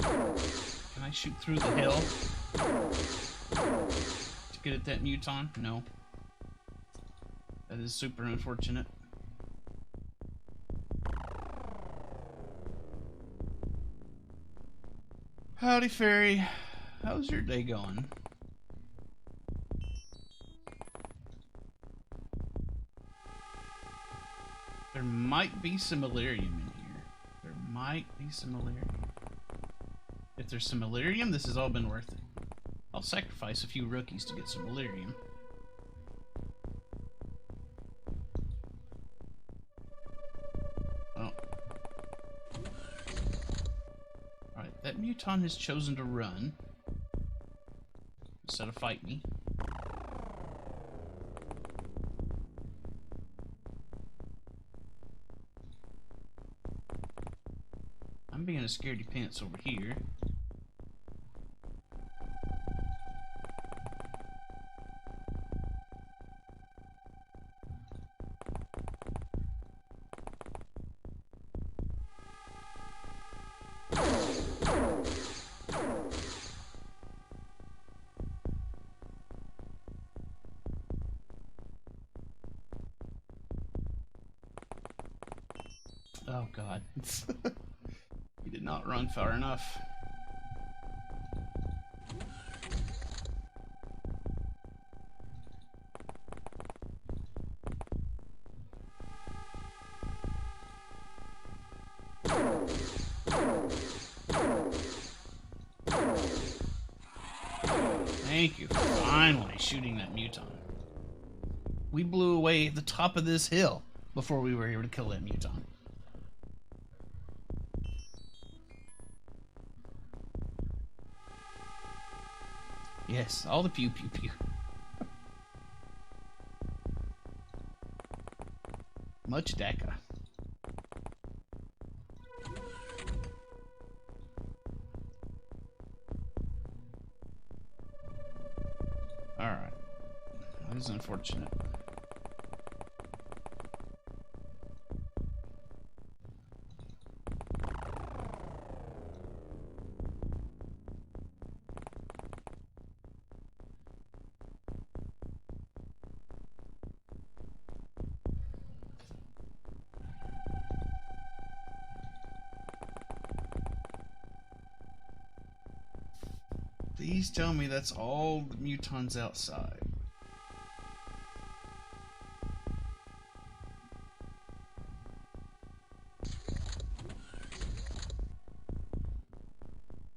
A: Can I shoot through the hill to get at that muton? No. That is super unfortunate. Howdy, Fairy. How's your day going? There might be similarium in here. There might be similarium. If there's similarium, this has all been worth it. I'll sacrifice a few rookies to get similarium. Oh. Alright, that muton has chosen to run instead of fight me. I'm being a scaredy pants over here. Oh God. He did not run far enough. Thank you for finally shooting that muton. We blew away the top of this hill before we were able to kill that muton. Yes, all the pew pew pew. Much DACA. Alright. That is unfortunate. Please tell me that's all the mutons outside.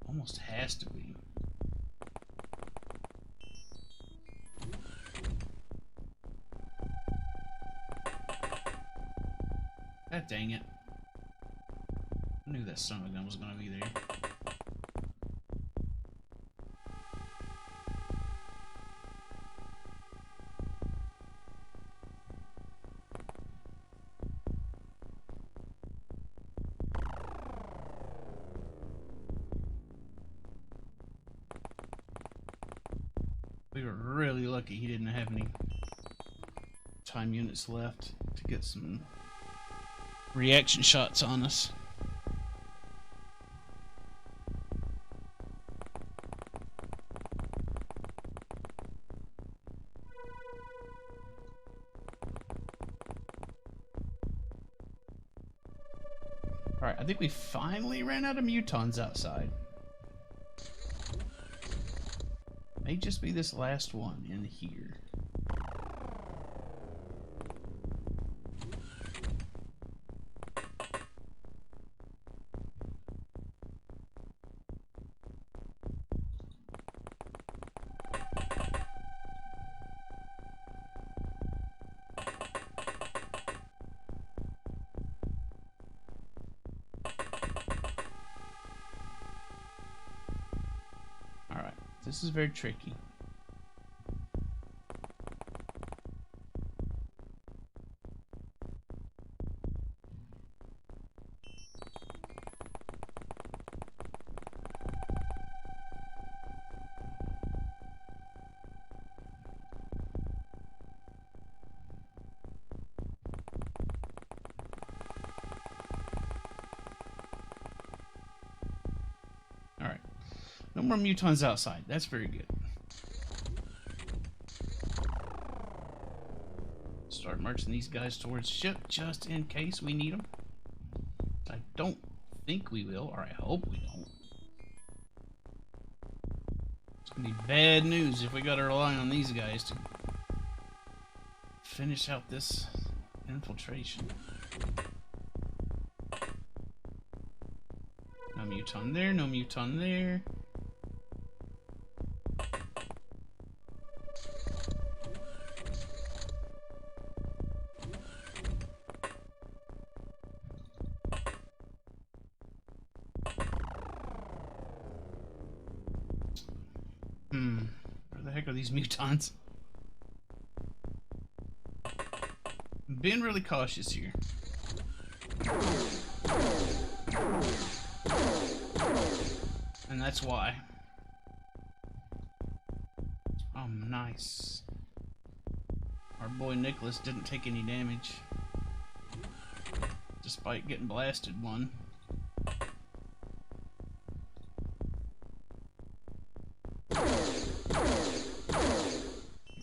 A: Almost has to be. God dang it. I knew that son of a gun was going to be there. We were really lucky he didn't have any time units left to get some reaction shots on us. Alright, I think we finally ran out of mutons outside. May just be this last one in here. Alright, this is very tricky. Alright. No more mutons outside. That's very good. Start marching these guys towards ship just in case we need them. I don't think we will, or I hope we don't. It's gonna be bad news if we gotta rely on these guys to finish out this infiltration. No muton there, no muton there. Where the heck are these mutons? I'm being really cautious here. And that's why. Oh, nice. Our boy Nicholas didn't take any damage, despite getting blasted one.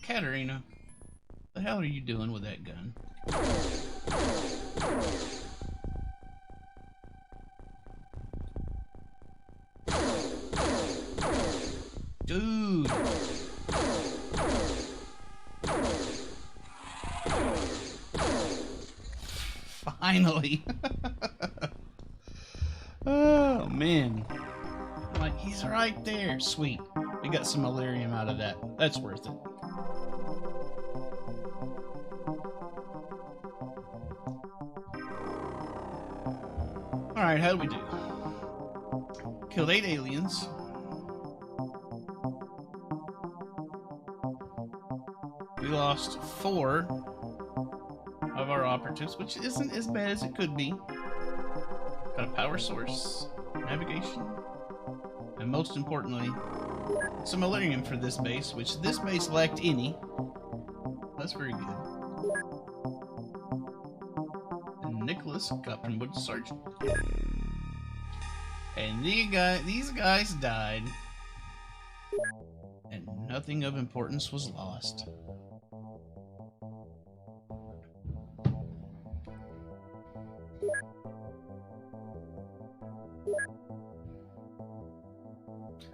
A: Katarina, what the hell are you doing with that gun? Dude! Finally! Oh, man. Like, he's right there. Sweet. We got some Illyrium out of that. That's worth it. Alright, how do we do? Killed 8 aliens. lost 4 of our operatives, which isn't as bad as it could be. Got a power source, navigation, and most importantly, some Illyrium for this base, which this base lacked any. That's very good. And Nicholas got promoted to sergeant. And these guys died. And nothing of importance was lost.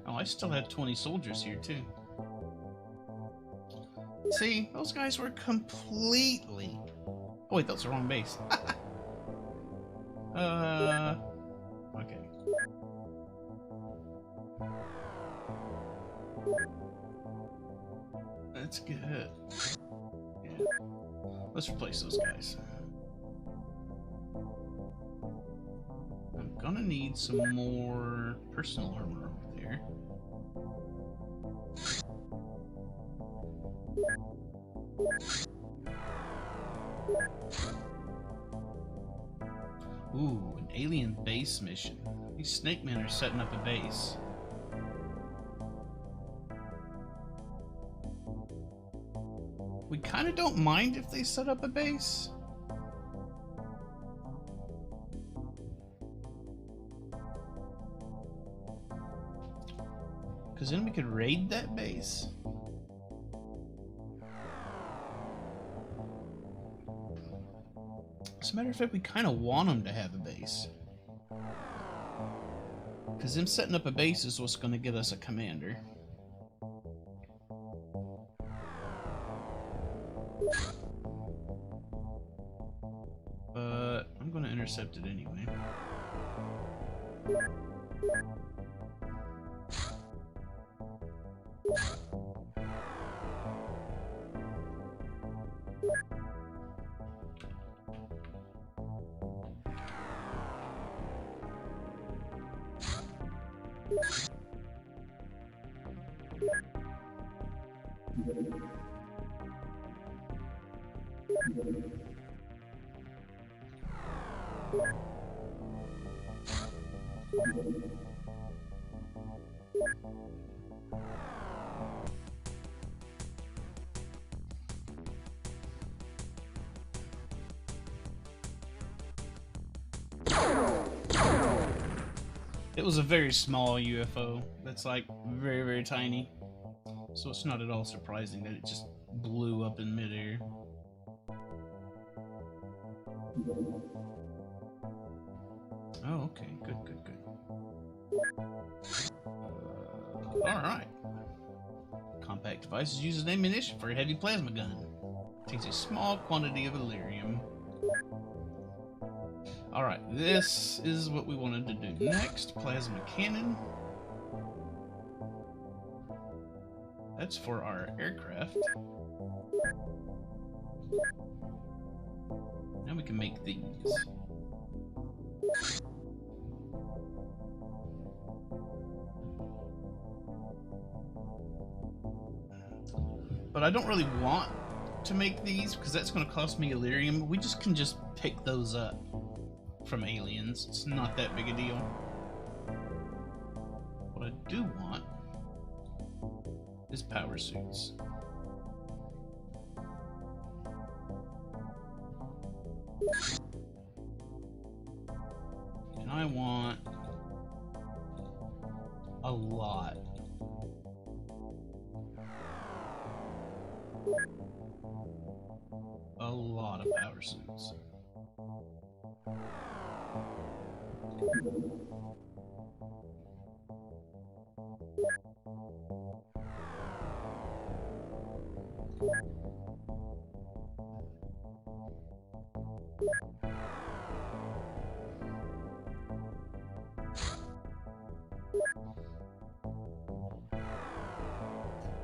A: Oh, I still had 20 soldiers here too. See, those guys were completely... Oh wait, that's the wrong base. Okay. That's good. Yeah. Let's replace those guys. I'm gonna need some more personal armor over there. Ooh, an alien base mission. These snake men are setting up a base. We kind of don't mind if they set up a base. Because then we could raid that base. As a matter of fact, we kind of want them to have a base. Because them setting up a base is what's going to get us a commander. But I'm going to intercept it anyway. It was a very small UFO that's like very, very tiny. So it's not at all surprising that it just blew up in midair. Oh, okay. Good, good, good. Alright. Compact device is used as ammunition for a heavy plasma gun. Takes a small quantity of Illyrium. Alright, this is what we wanted to do next. Plasma cannon. That's for our aircraft. Now we can make these. But I don't really want to make these because that's going to cost me Illyrium. We just can just pick those up from aliens. It's not that big a deal. What I do want is power suits. And I want a lot. A lot of power suits.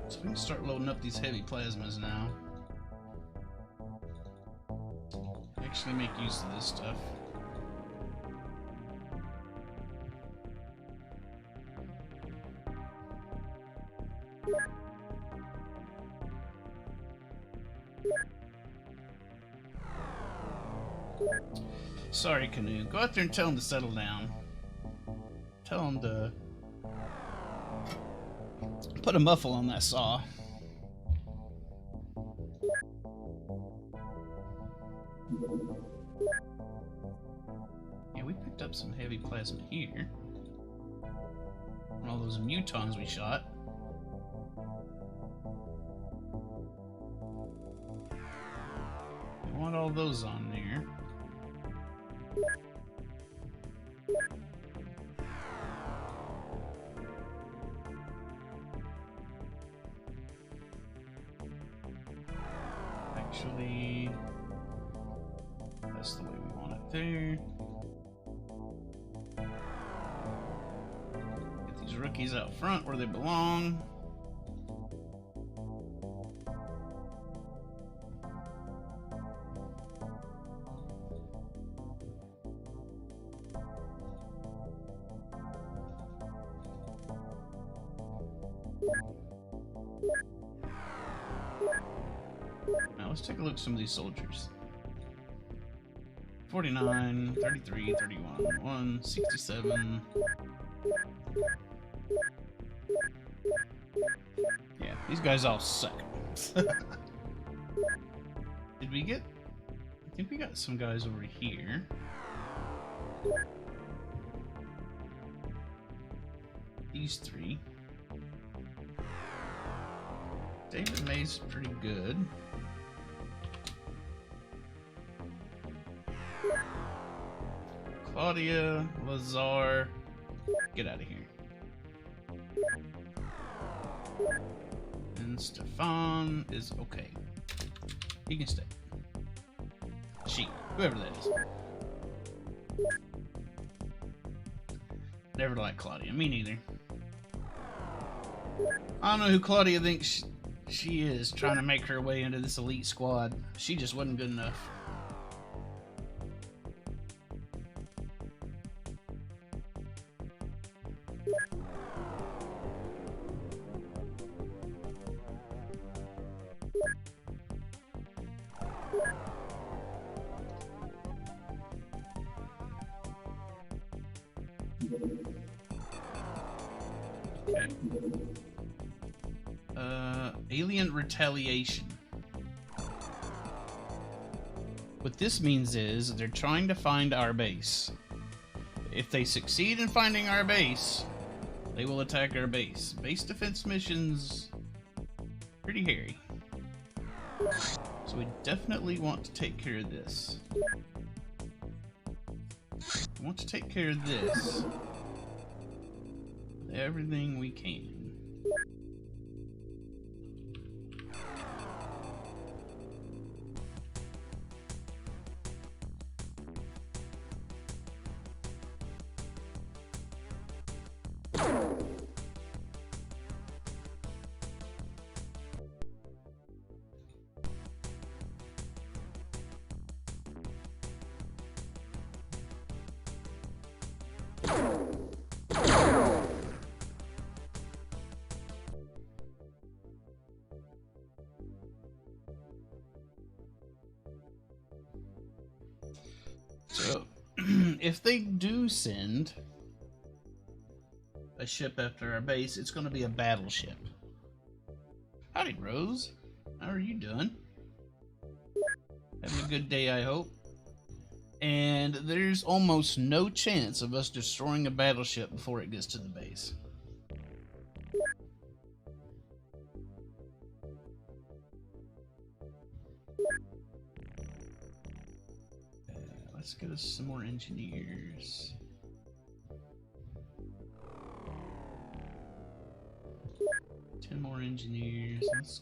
A: So we can start loading up these heavy plasmas now. Actually make use of this stuff. Sorry, Canoe. Go out there and tell him to settle down. Tell him to put a muffle on that saw. Yeah, we picked up some heavy plasma here. And all those mutons we shot. I want all those on there. Actually, that's the way we want it there. Get these rookies out front where they belong. Now let's take a look at some of these soldiers. 49, 33, 31, 1, 67. Yeah, these guys all suck. Did we get... I think we got some guys over here. These three. David May's pretty good. Claudia, Lazar, get out of here. And Stefan is okay. He can stay. She, whoever that is. Never liked Claudia. Me neither. I don't know who Claudia thinks she is, trying to make her way into this elite squad. She just wasn't good enough. Okay. Alien retaliation. What this means is they're trying to find our base. If they succeed in finding our base, they will attack our base. Base defense missions, pretty hairy. So we definitely want to take care of this. We want to take care of this with everything we can. So, if they do send a ship after our base, it's going to be a battleship. Howdy, Rose. How are you doing? Having a good day, I hope. And there's almost no chance of us destroying a battleship before it gets to the base. Let's get us some more engineers. Ten more engineers. Let's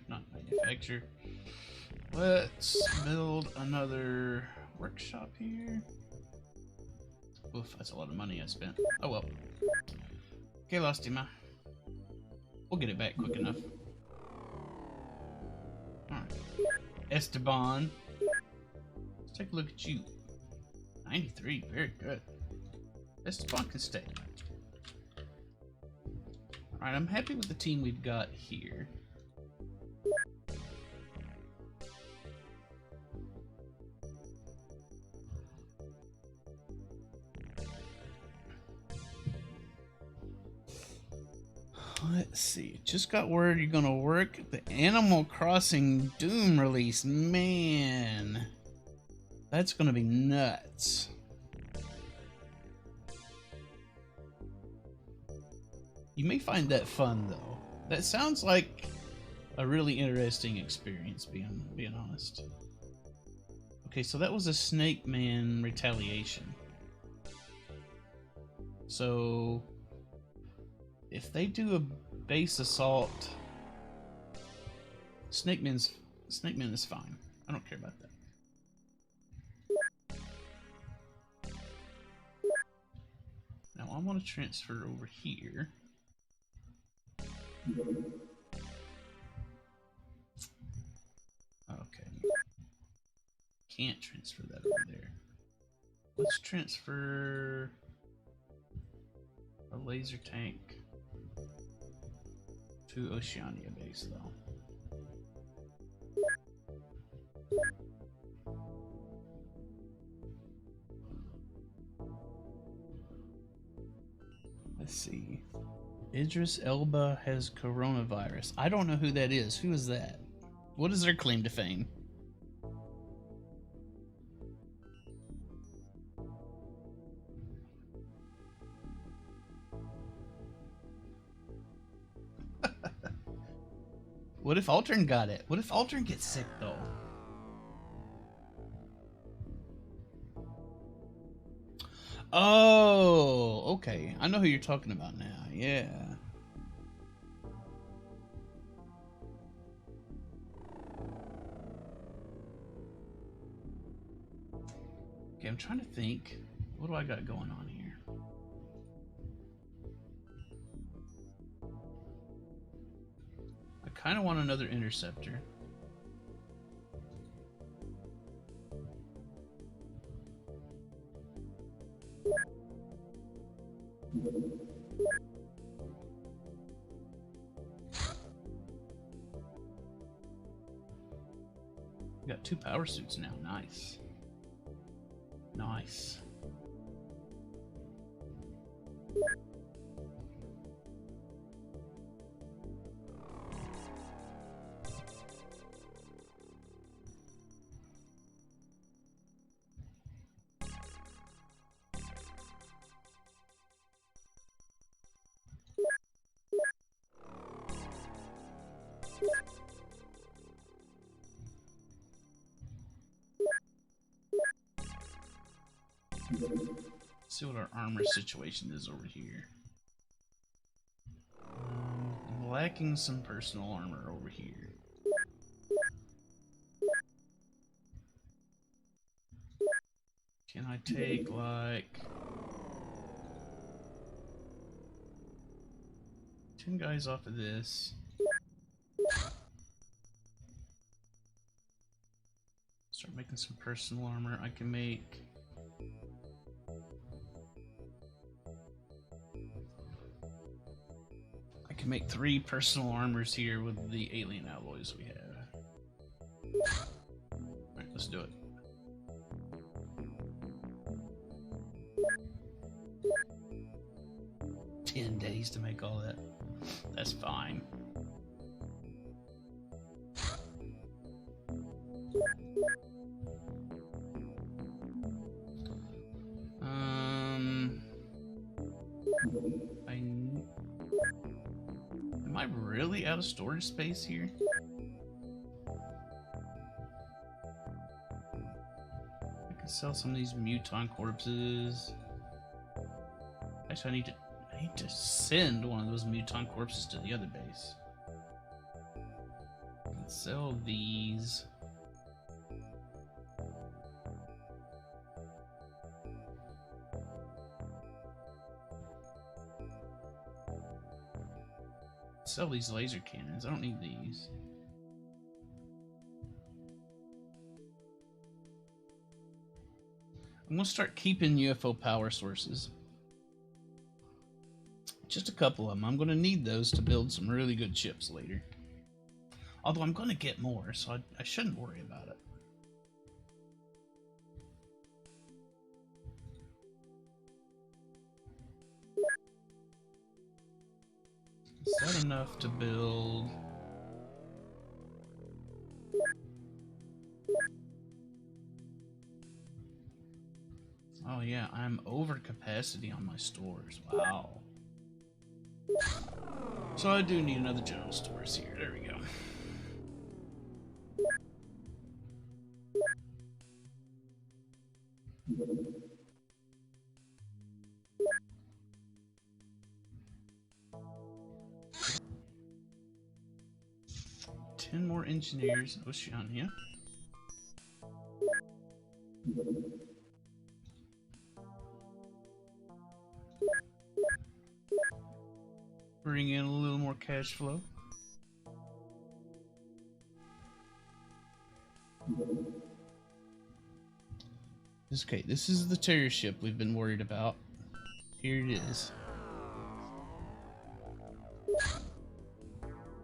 A: not manufacture. Let's build another workshop here. Oof, that's a lot of money I spent. Oh well. Okay, Lostima. We'll get it back quick enough. Alright. Esteban. Let's take a look at you. 93, very good. Esteban can stay. Alright, I'm happy with the team we've got here. Let's see. Just got word you're gonna work the Animal Crossing Doom release. Man, that's gonna be nuts. You may find that fun though. That sounds like a really interesting experience, being honest. Okay, so that was a Snake Man retaliation. So if they do a base assault, Snake Man is fine. I don't care about that. Now I want to transfer over here. Okay. Can't transfer that over there. Let's transfer a laser tank to Oceania base though. Let's see. Idris Elba has coronavirus. I don't know who that is. Who is that? What is their claim to fame? What if Aldrin got it? What if Aldrin gets sick though? Oh, okay. I know who you're talking about now. Yeah. Okay, I'm trying to think. What do I got going on here? I kind of want another interceptor. We got 2 power suits now. Nice. Nice. Let's see what our armor situation is over here. I'm lacking some personal armor over here. Can I take like 10 guys off of this? Start making some personal armor. I can make make 3 personal armors here with the alien alloys we have. Alright, let's do it. $10 days to make all that. That's fine. Am I really out of storage space here? I can sell some of these muton corpses. Actually, I need to send one of those muton corpses to the other base. I can sell these. Sell these laser cannons. I don't need these. I'm gonna start keeping UFO power sources. Just a couple of them. I'm gonna need those to build some really good ships later. Although I'm gonna get more, so I shouldn't worry about it. Is that enough to build? Oh yeah, I'm over capacity on my stores. Wow. So I do need another general stores here. There we go. Ten more engineers. Oceania. Bring in a little more cash flow. Okay, this is the terror ship we've been worried about. Here it is.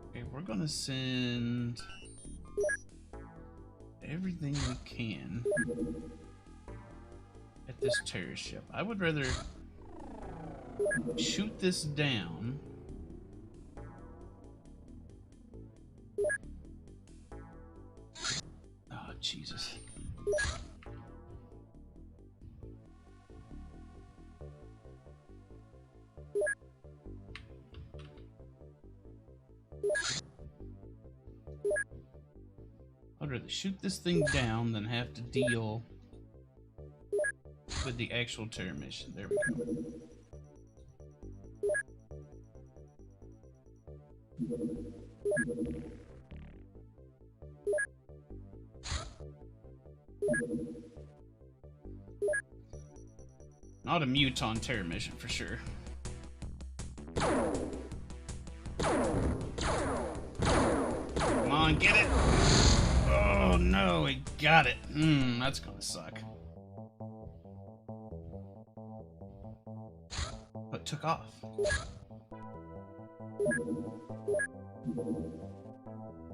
A: Okay, we're gonna send everything we can at this terror ship. I would rather shoot this down. Oh, Jesus. I'd rather shoot this thing down than have to deal with the actual terror mission. There we go. Not a Muton terror mission for sure. Come on, get it! Oh no, he got it. That's gonna suck. But took off.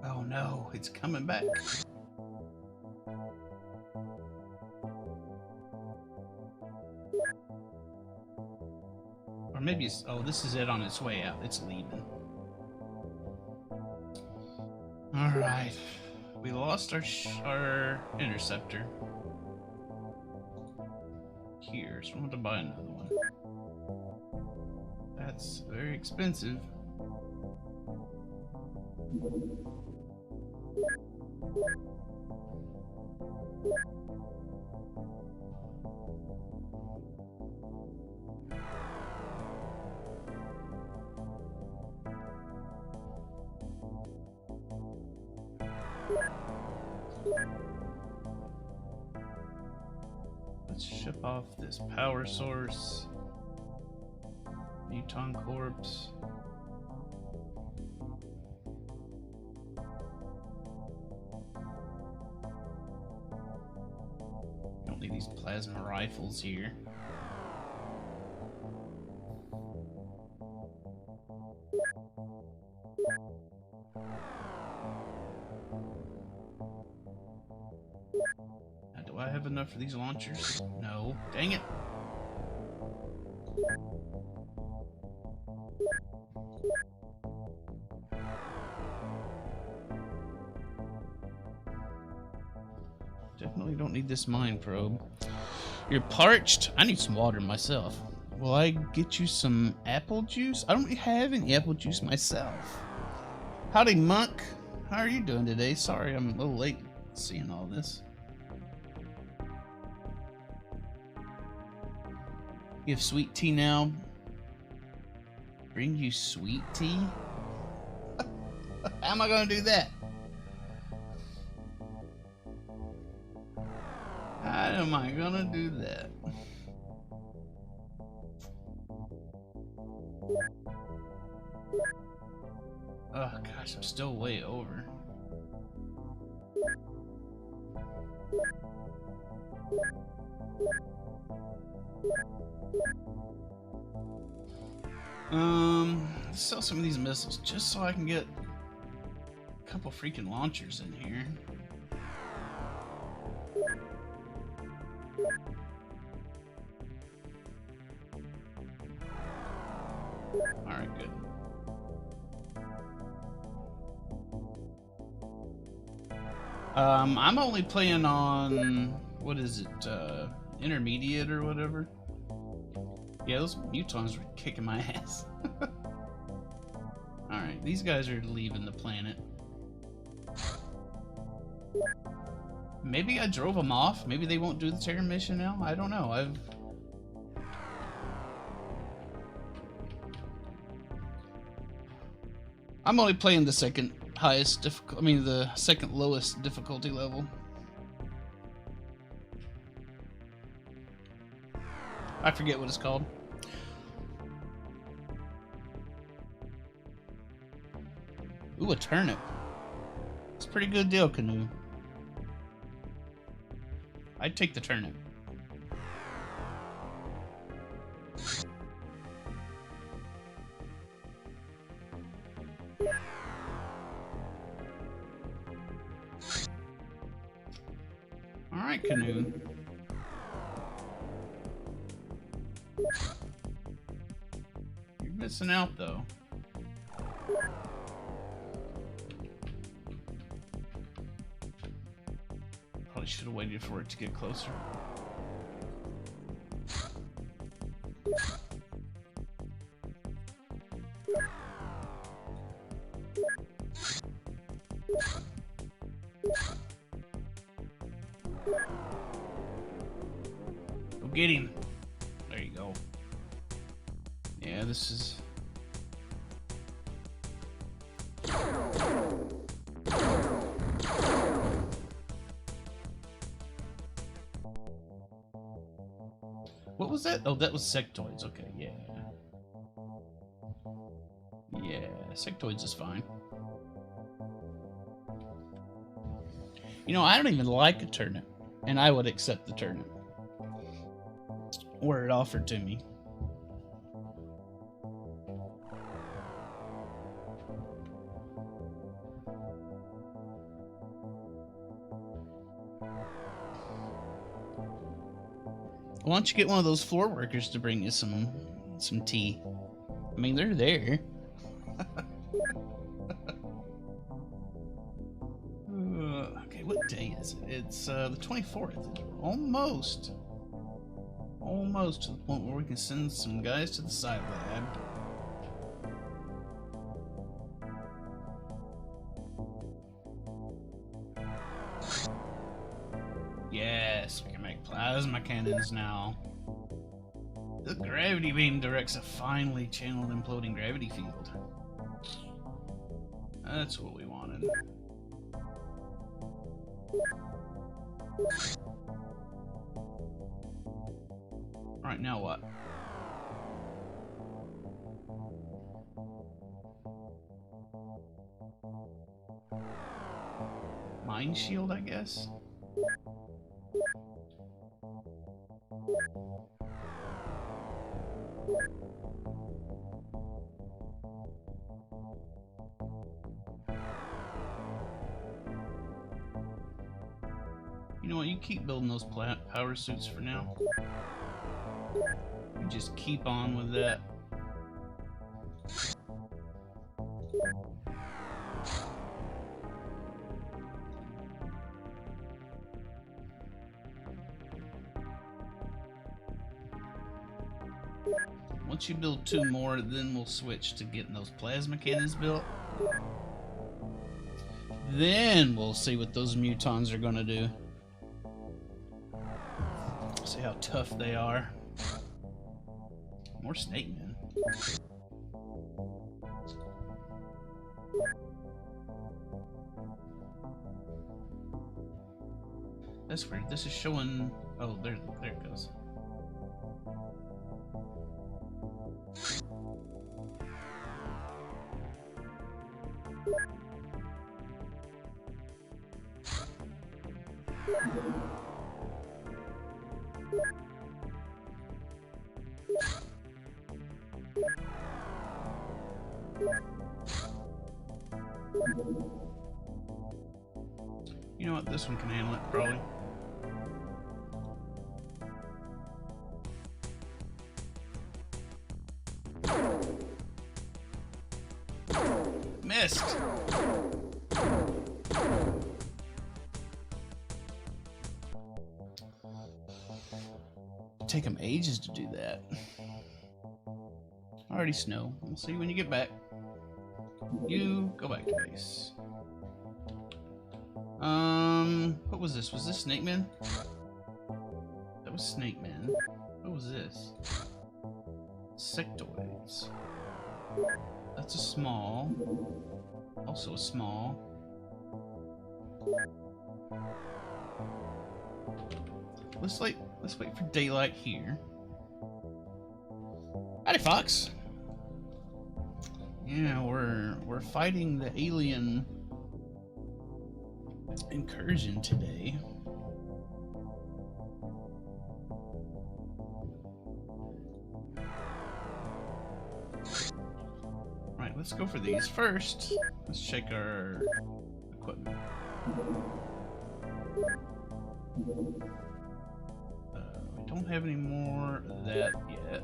A: Oh no, it's coming back. Or maybe it's, oh, this is it on its way out. It's leaving. Alright. We lost our interceptor. Here, so I'm going to buy another one. That's very expensive. Let's ship off this power source. Muton Corpse. Don't need these plasma rifles here. Now, do I have enough for these launchers? No. Dang it. Definitely don't need this mine probe. You're parched? I need some water myself. Will I get you some apple juice? I don't have any apple juice myself. Howdy, Monk. How are you doing today? Sorry, I'm a little late seeing all this. You have sweet tea now. Bring you sweet tea? How am I gonna do that? How am I gonna do that? Oh gosh, I'm still way over. Let's sell some of these missiles just so I can get a couple freaking launchers in here. Alright, good. I'm only playing on, what is it, intermediate or whatever. Yeah, those mutons were kicking my ass. Alright, these guys are leaving the planet. Maybe I drove them off. Maybe they won't do the Terran mission now. I don't know. I'm only playing the second highest difficult. I mean, the second lowest difficulty level. I forget what it's called. Ooh, a turnip. It's a pretty good deal, Canoe. I'd take the turnip. Alright, Canoe. You're missing out, though. Probably should have waited for it to get closer. Go get him. There you go. Yeah, this is... What was that? Oh, that was sectoids. Okay, yeah. Yeah, sectoids is fine. You know, I don't even like a turnip, and I would accept the turnip were it offered to me. Why don't you get one of those floor workers to bring you some tea? I mean, they're there. Okay, what day is it? It's the 24th. Almost to the point where we can send some guys to the side lab. Yes, we can make plasma cannons now. The gravity beam directs a finely channeled imploding gravity field. That's what we wanted. Alright, now what? Mine shield, I guess? You know what, you keep building those power suits for now. You just keep on with that. Once you build 2 more, then we'll switch to getting those plasma cannons built. Then we'll see what those mutons are gonna do. See how tough they are. More snake men. That's weird. This is showing. Oh, there it goes. You know what? This one can handle it, probably. Missed! Take them ages to do that. Already snow. We'll see when you get back. You go back to base. What was this? Was this Snake Man? That was Snake Man. What was this? Sectoids. That's a small. Also a small. Let's wait for daylight here. Howdy, Fox. Yeah, we're fighting the alien incursion today. Right, let's go for these first. Let's check our equipment. We don't have any more of that yet.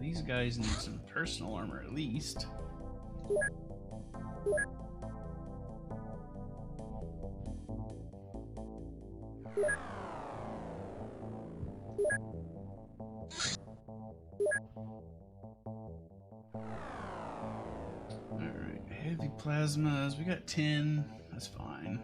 A: These guys need some personal armor at least. Alright, heavy plasmas. We got 10. That's fine.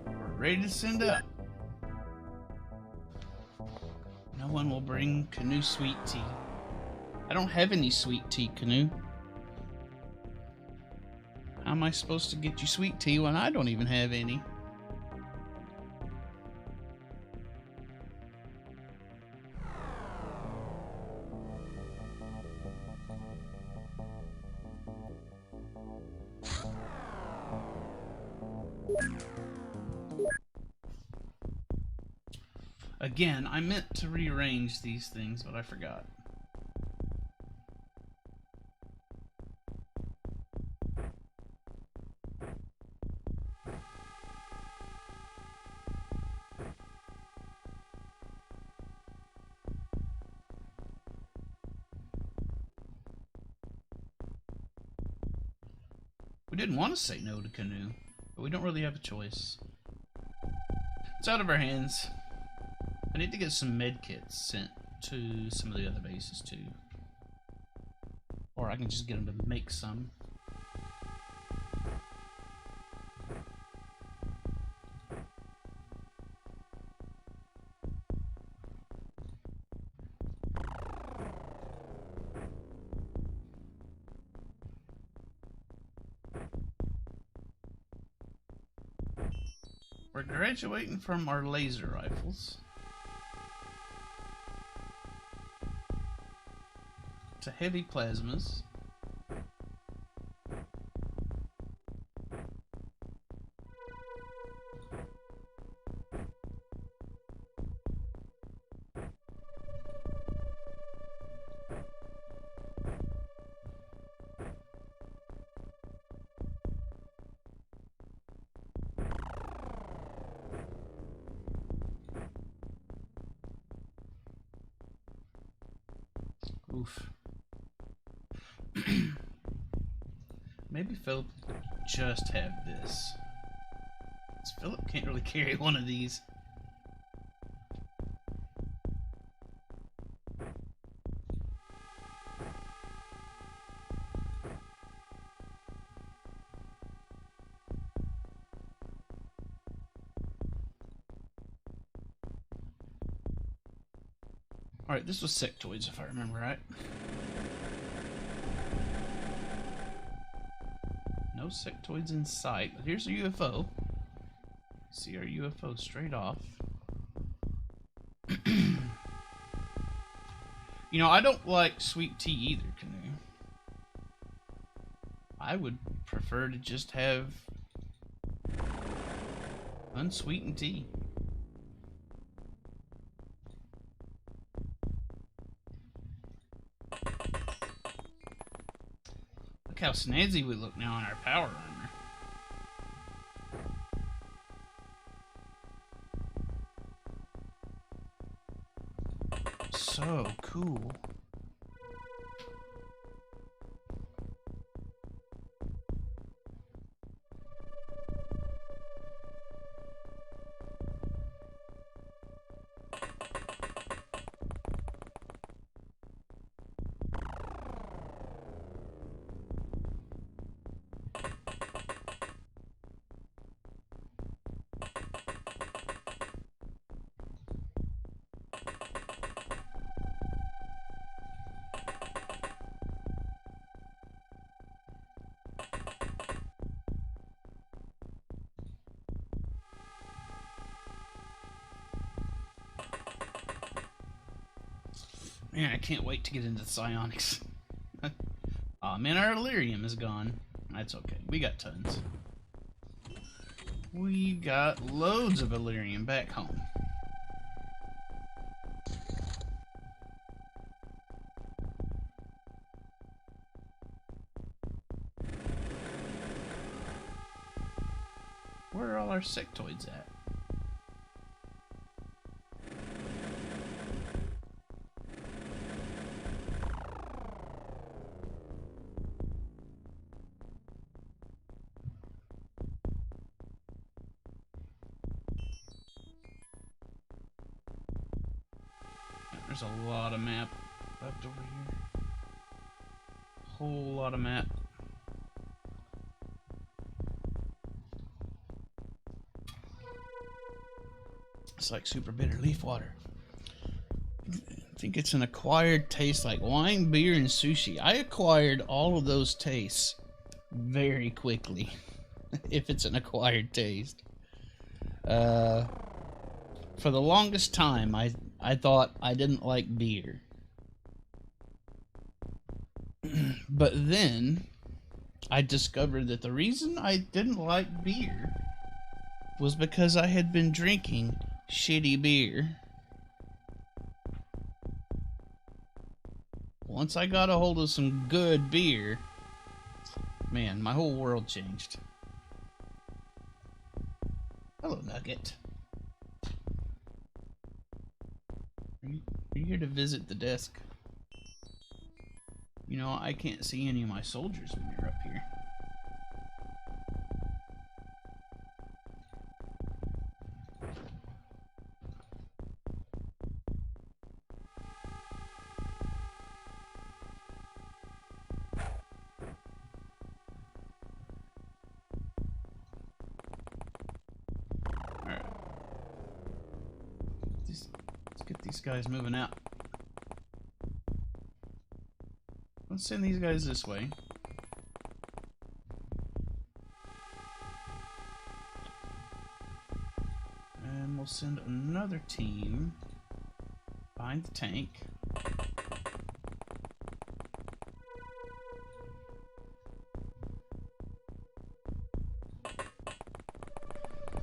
A: We're ready to send out. No one will bring Canoe sweet tea. I don't have any sweet tea, Canoe. How am I supposed to get you sweet tea when I don't even have any? Again, I meant to rearrange these things, but I forgot. We didn't want to say no to Canoe, but we don't really have a choice. It's out of our hands. I need to get some med kits sent to some of the other bases too. Or I can just get them to make some. We're graduating from our laser rifles to heavy plasmas. Oof. Maybe Philip just have this. Philip can't really carry one of these. Alright, this was sectoids if I remember right. No sectoids in sight, but here's a UFO. See our UFO straight off. You know, I don't like sweet tea either, Canoe. I would prefer to just have unsweetened tea. Look how snazzy we look now in our power armor. Oh, cool. Man, I can't wait to get into psionics. Aw, man, our Illyrium is gone. That's okay. We got tons. We got loads of Illyrium back home. Where are all our sectoids at? There's a lot of map left over here. Whole lot of map. It's like super bitter leaf water. I think it's an acquired taste like wine, beer, and sushi. I acquired all of those tastes very quickly. If it's an acquired taste. For the longest time, I thought I didn't like beer. But then I discovered that the reason I didn't like beer was because I had been drinking shitty beer. Once I got a hold of some good beer, man, my whole world changed. Hello, Nugget. Are you here to visit the desk? You know, I can't see any of my soldiers when you're up here. Alright. Let's get these guys moving out. Let's send these guys this way. And we'll send another team behind the tank.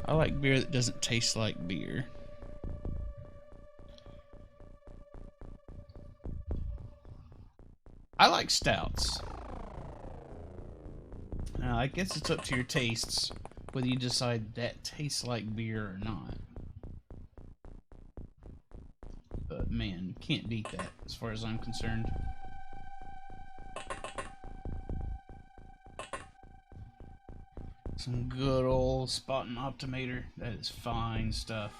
A: I like beer that doesn't taste like beer. I like stouts. Now, I guess it's up to your tastes whether you decide that tastes like beer or not. But man, you can't beat that as far as I'm concerned. Some good old spotting optimator. That is fine stuff.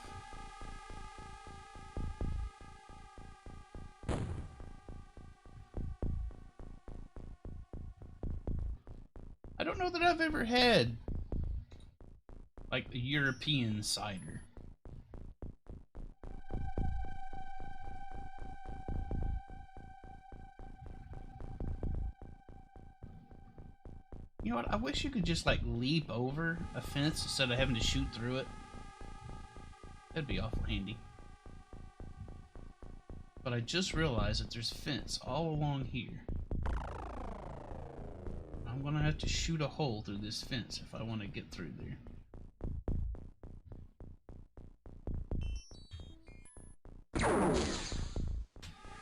A: I don't know that I've ever had like the European cider. You know what? I wish you could just like leap over a fence instead of having to shoot through it. That'd be awful handy. But I just realized that there's a fence all along here. I'm gonna have to shoot a hole through this fence if I want to get through there.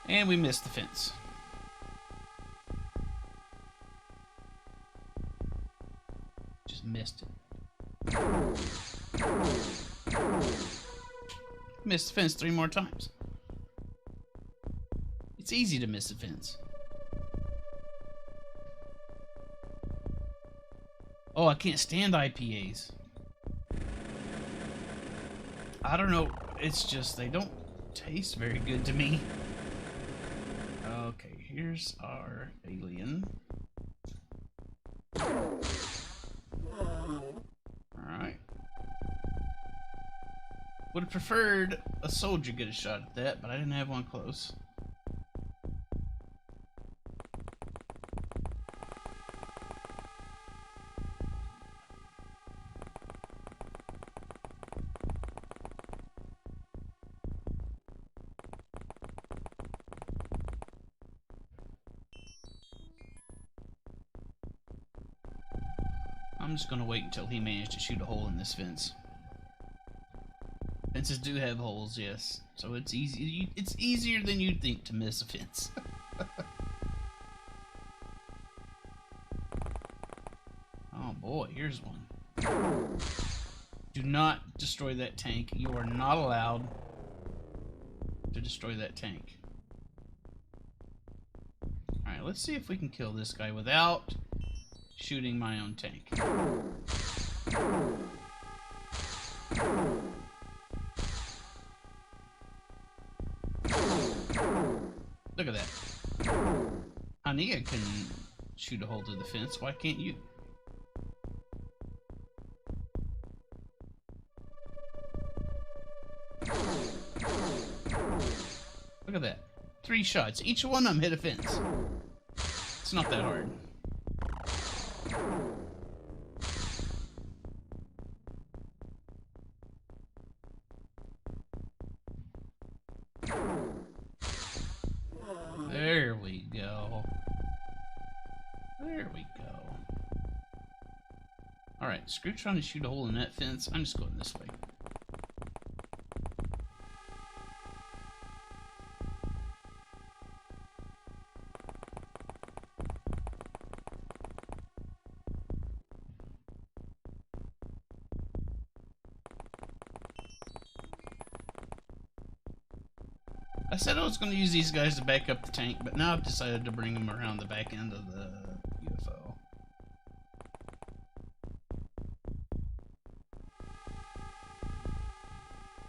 A: And we missed the fence. Just missed it. Missed the fence 3 more times. It's easy to miss a fence. Oh, I can't stand IPAs. I don't know. It's just they don't taste very good to me. Okay, here's our alien. Alright. Would have preferred a soldier get a shot at that, but I didn't have one close. I'm just gonna wait until he managed to shoot a hole in this fence. Fences do have holes, yes. So it's easy. It's easier than you'd think to miss a fence. Oh boy, here's one. Do not destroy that tank. You are not allowed to destroy that tank. Alright, let's see if we can kill this guy without shooting my own tank. Look at that. Ania can shoot a hole through the fence. Why can't you? Look at that. 3 shots. Each one of them hit a fence. It's not that hard. There we go. There we go. Alright, screw trying to shoot a hole in that fence. I'm just going this way. I said I was going to use these guys to back up the tank, but now I've decided to bring them around the back end of the UFO.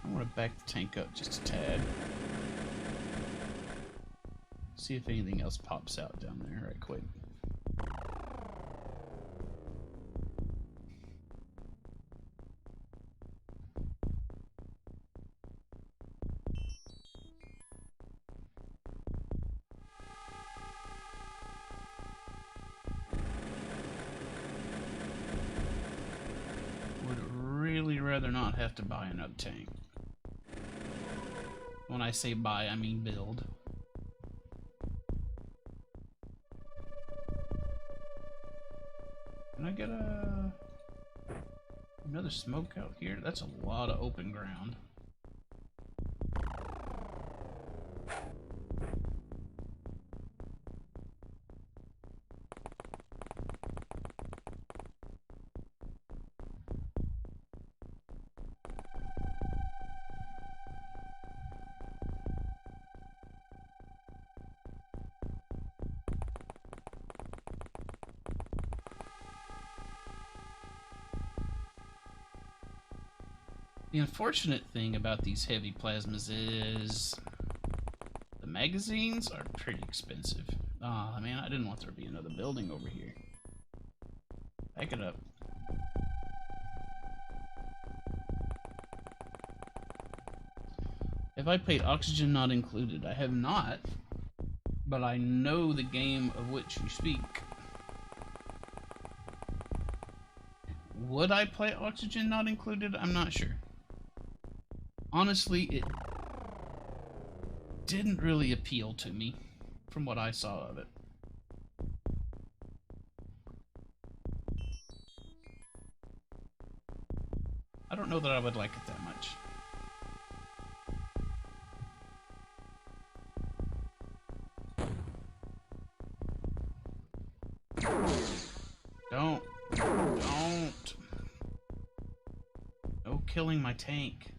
A: I want to back the tank up just a tad. See if anything else pops out down there right quick. Rather not have to buy another tank. When I say buy, I mean build. Can I get another smoke out here? That's a lot of open ground. The unfortunate thing about these heavy plasmas is the magazines are pretty expensive. Ah, man, I didn't want there to be another building over here. Back it up. Have I played Oxygen Not Included? I have not, but I know the game of which you speak. Would I play Oxygen Not Included? I'm not sure. Honestly, it didn't really appeal to me from what I saw of it. I don't know that I would like it that much. Don't. No killing my tank.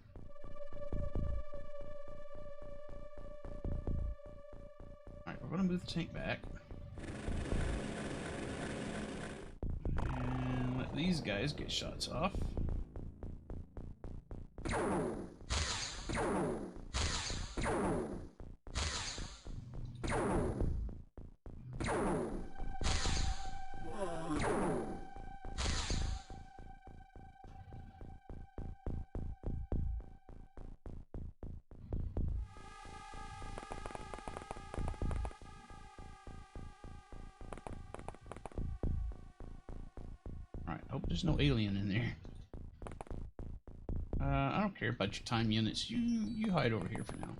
A: we're gonna move the tank back. And let these guys get shots off. Alright, hope there's no alien in there. I don't care about your time units. You hide over here for now.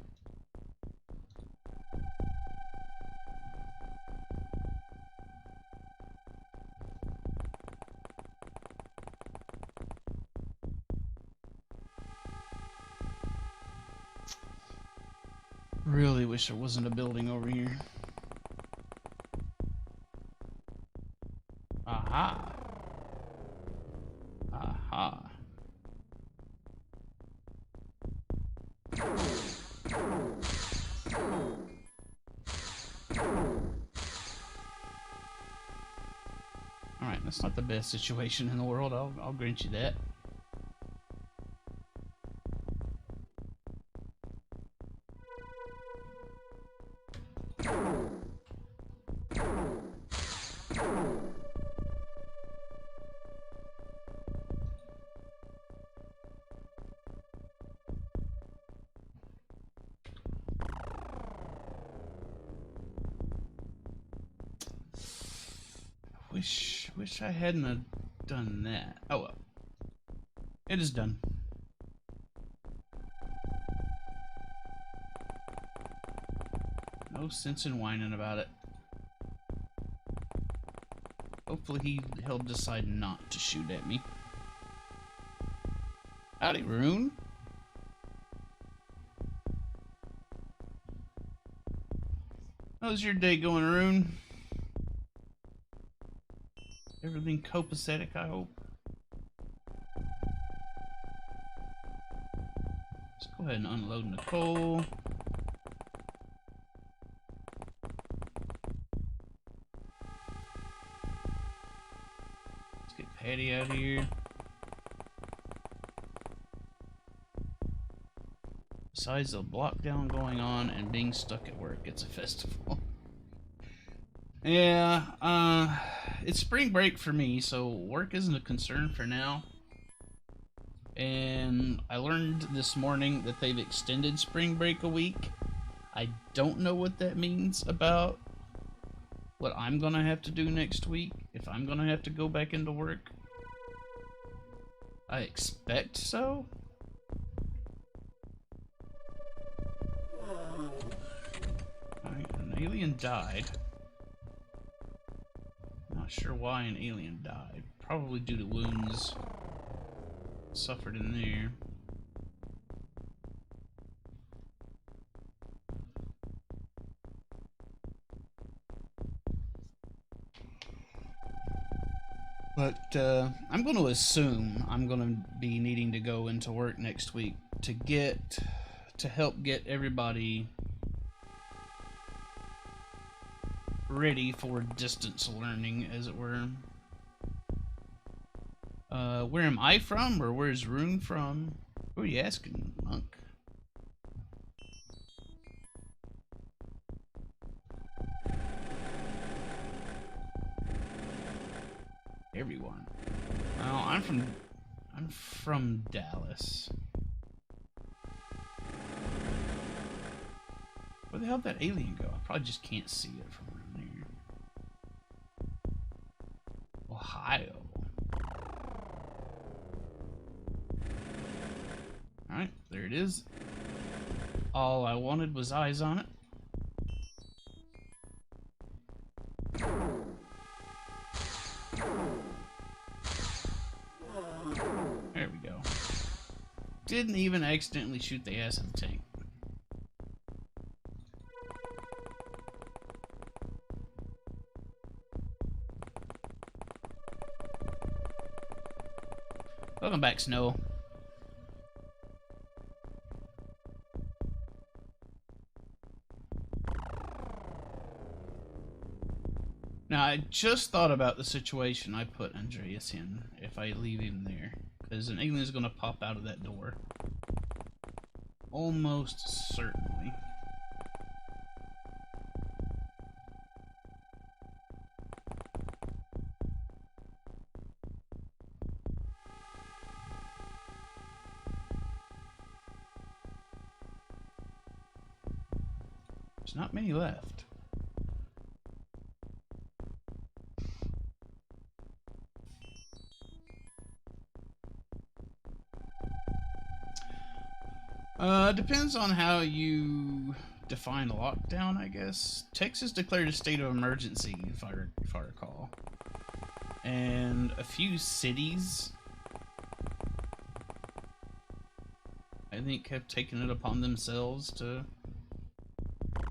A: Really wish there wasn't a building over here. Aha. Aha. Alright, that's not the best situation in the world, I'll grant you that. Wish I hadn't have done that. Oh well. It is done. No sense in whining about it. Hopefully he'll decide not to shoot at me. Howdy, Rune. How's your day going, Rune? Everything copacetic, I hope. Let's go ahead and unload Nicole. Let's get Patty out here. Besides the lockdown going on and being stuck at work, it's a festival. Yeah, it's spring break for me, so work isn't a concern for now. And I learned this morning that they've extended spring break a week. I don't know what that means about what I'm gonna have to do next week, if I'm gonna have to go back into work. I expect so. Alright, an alien died. Not sure why an alien died. Probably due to wounds suffered in there. But I'm going to assume I'm going to be needing to go into work next week to help get everybody ready for distance learning, as it were. Where am I from, or where's Rune from? Who are you asking, Monk? Everyone. Well, I'm from Dallas. Where the hell did that alien go? I probably just can't see it from around here. Ohio. Alright, there it is. All I wanted was eyes on it. There we go. Didn't even accidentally shoot the ass of the tank. Welcome back, Snow. I just thought about the situation I put Andreas in if I leave him there. Because an alien is going to pop out of that door. Almost certainly. There's not many left. Depends on how you define lockdown, I guess. Texas declared a state of emergency, if I recall. And a few cities, I think, have taken it upon themselves to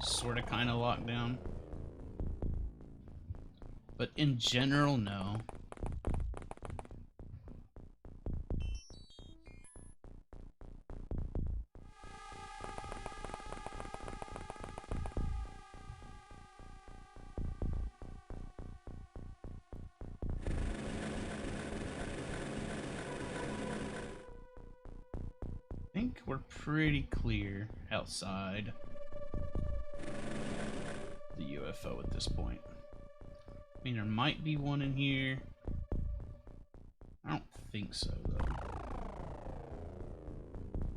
A: sort of kind of lock down. But in general, no. I think we're pretty clear outside the UFO at this point. I mean, there might be one in here. I don't think so, though.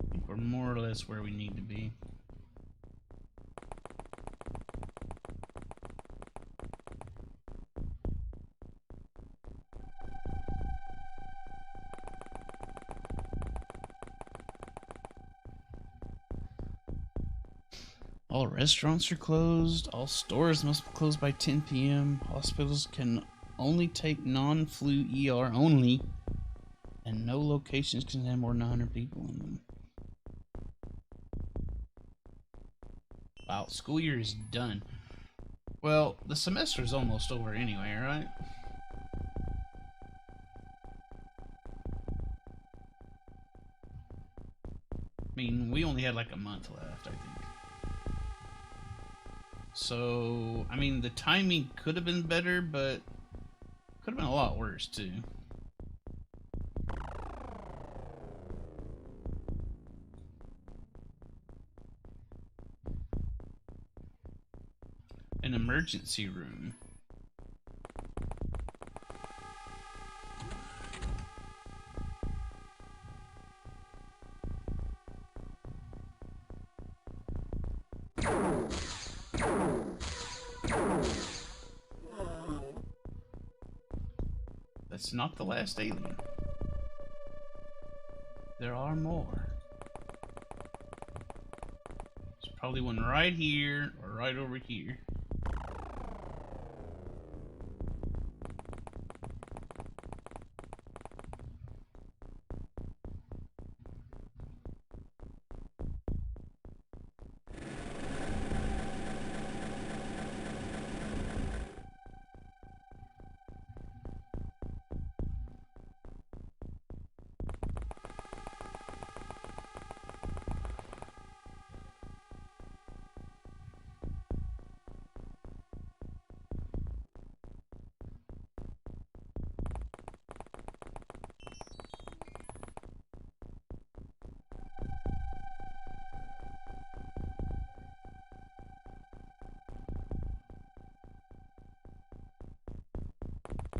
A: I think we're more or less where we need to be. All restaurants are closed. All stores must be closed by 10 p.m. Hospitals can only take non-flu ER only. And no locations can have more than 100 people in them. Wow, school year is done. Well, the semester's almost over anyway, right? I mean, we only had like a month left, I think. So, I mean, the timing could have been better, but could have been a lot worse, too. An emergency room. That's not the last alien. There are more. There's probably one right here or right over here.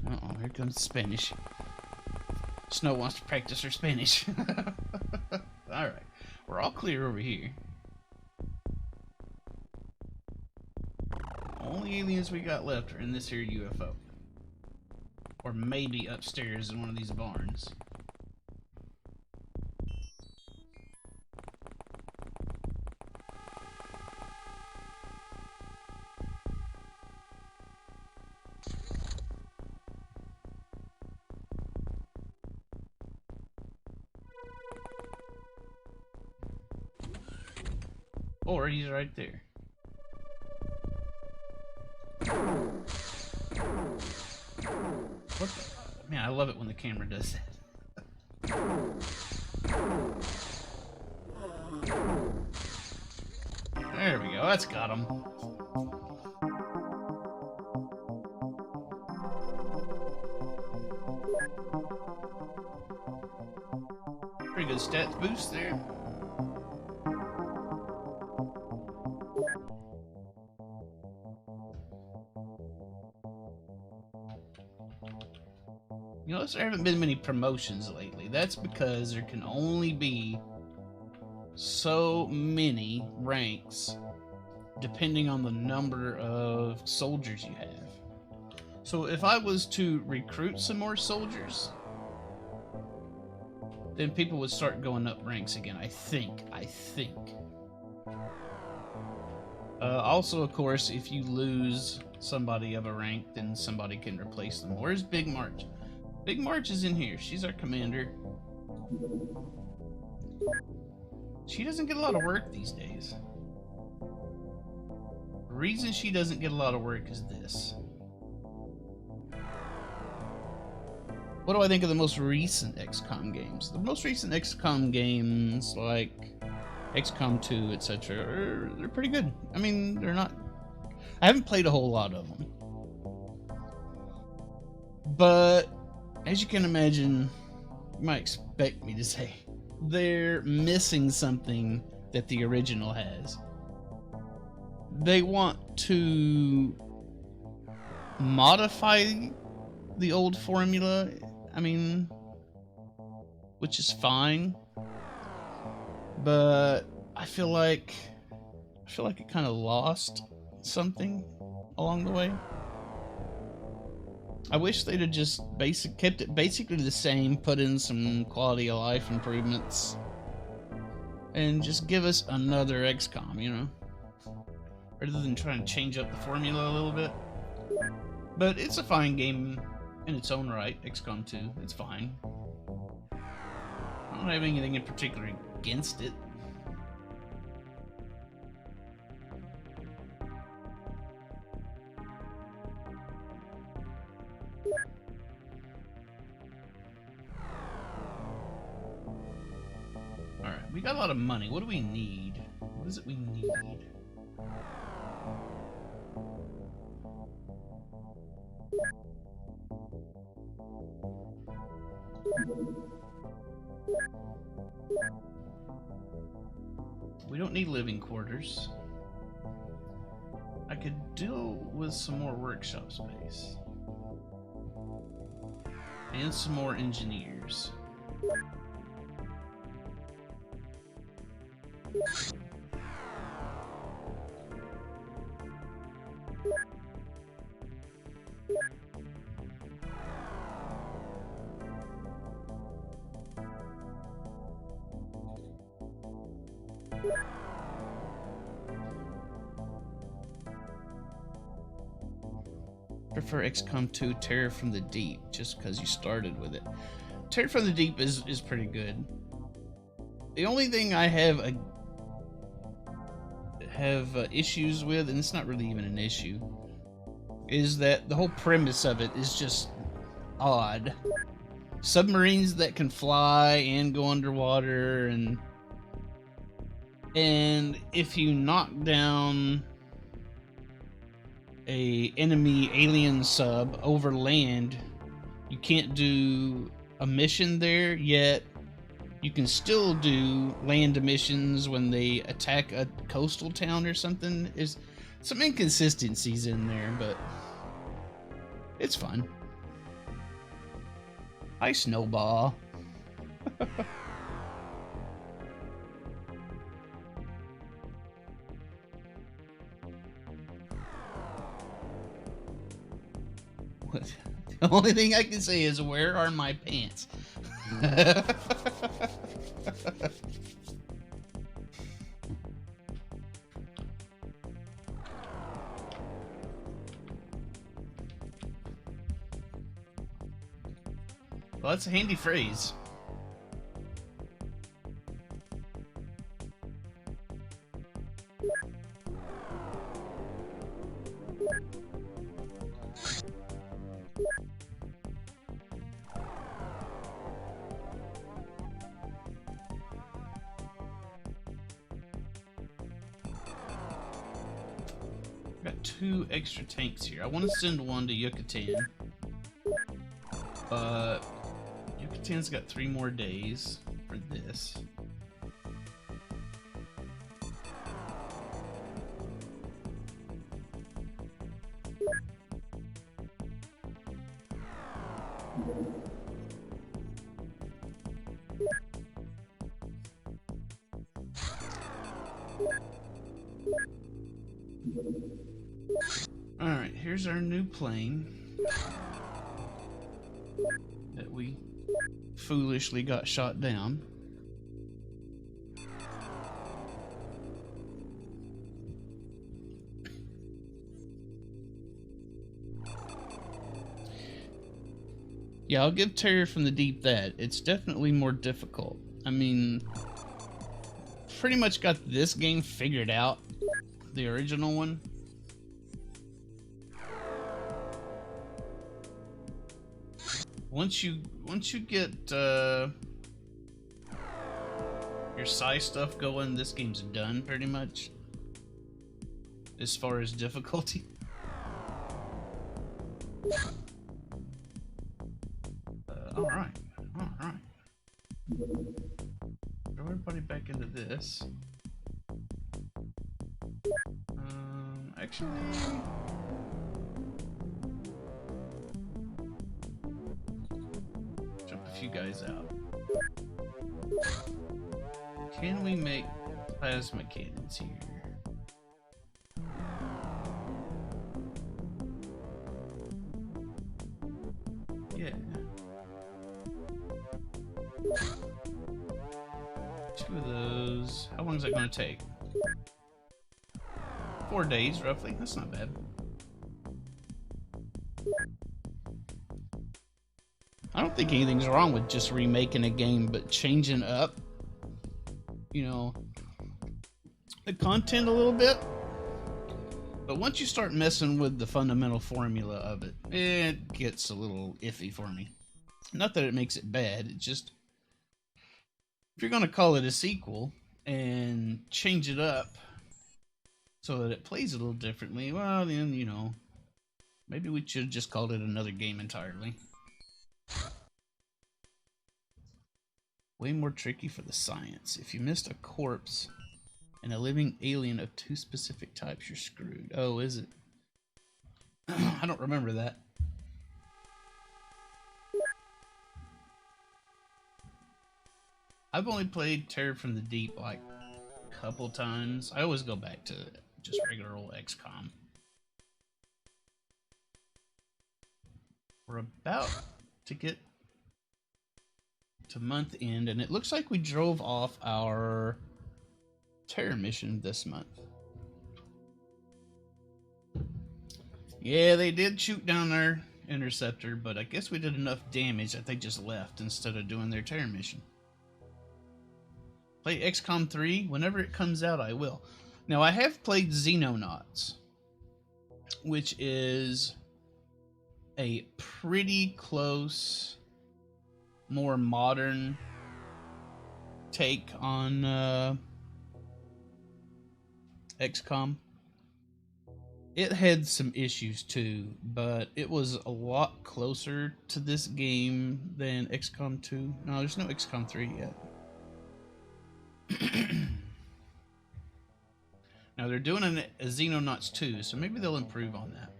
A: Uh-oh, here comes Spanish. Snow wants to practice her Spanish. Alright, we're all clear over here. Only aliens we got left are in this here UFO. Or maybe upstairs in one of these barns. Or he's right there. What the? Man, I love it when the camera does that. There we go, that's got him. pretty good stats boost there. You notice there haven't been many promotions lately. That's because there can only be so many ranks depending on the number of soldiers you have. So if I was to recruit some more soldiers, then people would start going up ranks again, I think. Also, of course, if you lose somebody of a rank, then somebody can replace them. Where's Big March? Big March is in here. She's our commander. She doesn't get a lot of work these days. The reason she doesn't get a lot of work is this. What do I think of the most recent XCom games? The most recent XCom games, like XCom 2, etc., they're pretty good. I mean, they're not... I haven't played a whole lot of them. But, as you can imagine, you might expect me to say, they're missing something that the original has. They want to modify the old formula, I mean, which is fine, but I feel like it kind of lost something along the way. I wish they'd have just kept it basically the same, put in some quality of life improvements, and just give us another XCOM, you know? Rather than trying to change up the formula a little bit. But it's a fine game in its own right, XCOM 2. It's fine. I don't have anything in particular against it. Alright, we got a lot of money. What do we need? What is it we need? We don't need living quarters. I could deal with some more workshop space. And some more engineers. Prefer XCOM 2 Terror from the Deep just because you started with it. Terror from the Deep is pretty good. The only thing I have issues with, and it's not really even an issue, is that the whole premise of it is just odd. Submarines that can fly and go underwater, and if you knock down a enemy alien sub over land, you can't do a mission there, yet you can still do land missions when they attack a coastal town or something. There's some inconsistencies in there, but it's fun. Hi, Snowball. The only thing I can say is, where are my pants? Well, that's a handy phrase. Got 2 extra tanks here. I want to send one to Yucatan, but Pretend's got 3 more days for this. Alright, here's our new plane that we foolishly got shot down. Yeah, I'll give Terror from the Deep that. It's definitely more difficult. I mean, pretty much got this game figured out, the original one. Once you get your psi stuff going, this game's done pretty much as far as difficulty. All right. Throw everybody back into this. Actually. Jump a few guys out. Can we make plasma cannons here? Yeah. 2 of those. How long is that going to take? 4 days, roughly. That's not bad. I don't think anything's wrong with just remaking a game, but changing up, you know, the content a little bit. But once you start messing with the fundamental formula of it, it gets a little iffy for me. Not that it makes it bad, it just, if you're going to call it a sequel and change it up so that it plays a little differently, well, then, you know, maybe we should have just called it another game entirely. Way more tricky for the science. If you missed a corpse and a living alien of 2 specific types, you're screwed. Oh, is it? I don't remember that. I've only played Terror from the Deep like a couple times. I always go back to just regular old XCom. We're about to get to month end, and it looks like we drove off our Terror mission this month. Yeah, they did shoot down our interceptor, but I guess we did enough damage that they just left instead of doing their Terror mission. Play XCOM 3 whenever it comes out. I will. Now, I have played Xenonauts, which is a pretty close, more modern take on XCOM. It had some issues too, but it was a lot closer to this game than XCOM 2. No, there's no XCOM 3 yet. Now they're doing a Xenonauts 2, so maybe they'll improve on that.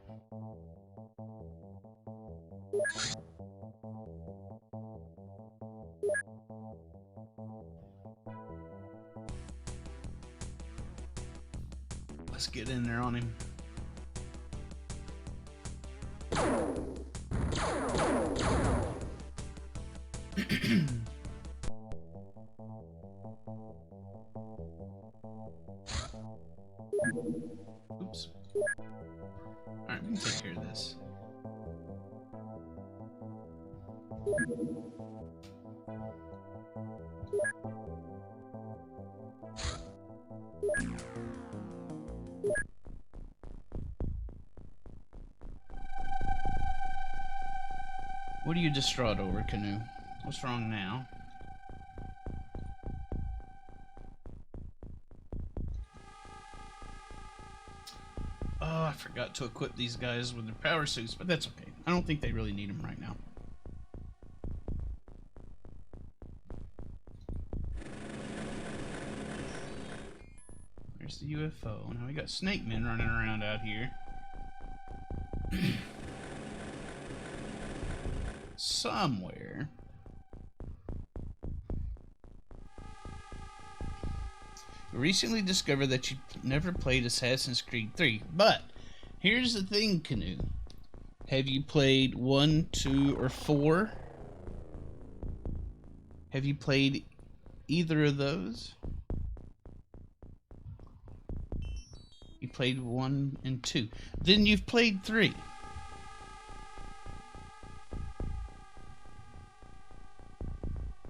A: Let's get in there on him. Oops. Alright, we can take care of this. What are you distraught over, Canoe? What's wrong now? Oh, I forgot to equip these guys with their power suits, but that's okay. I don't think they really need them right now. There's the UFO. Now we got snake men running around out here. Somewhere. We recently discovered that you never played Assassin's Creed 3. But, here's the thing, Canoe. Have you played 1, 2, or 4? Have you played either of those? You played 1 and 2. Then you've played 3.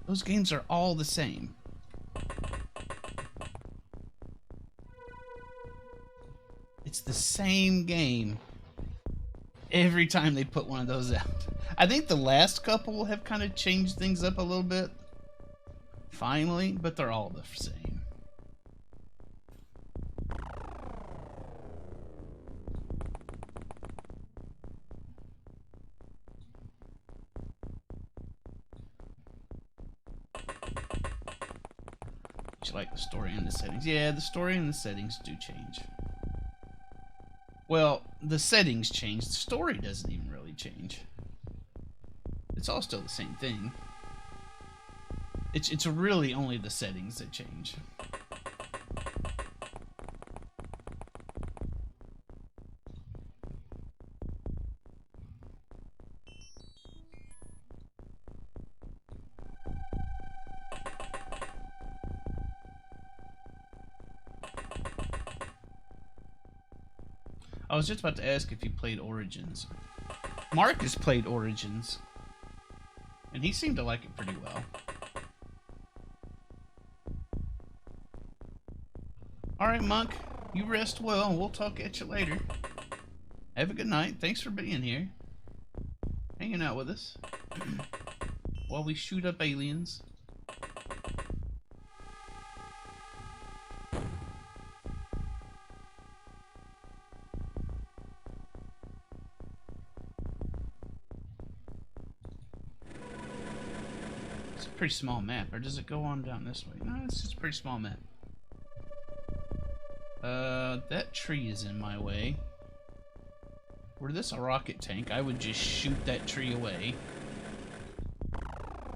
A: Those games are all the same. It's the same game every time they put one of those out. I think the last couple have kind of changed things up a little bit. Finally, but they're all the same. You like the story and the settings? Yeah, the story and the settings do change. Well, the settings change. The story doesn't even really change. It's all still the same thing. It's really only the settings that change. I was just about to ask if you played Origins. Marcus played Origins, and he seemed to like it pretty well. Alright, Monk, you rest well, and we'll talk at you later. Have a good night. Thanks for being here. Hanging out with us. While we shoot up aliens. Pretty small map, or does it go on down this way? No, it's just a pretty small map. That tree is in my way. Were this a rocket tank, I would just shoot that tree away.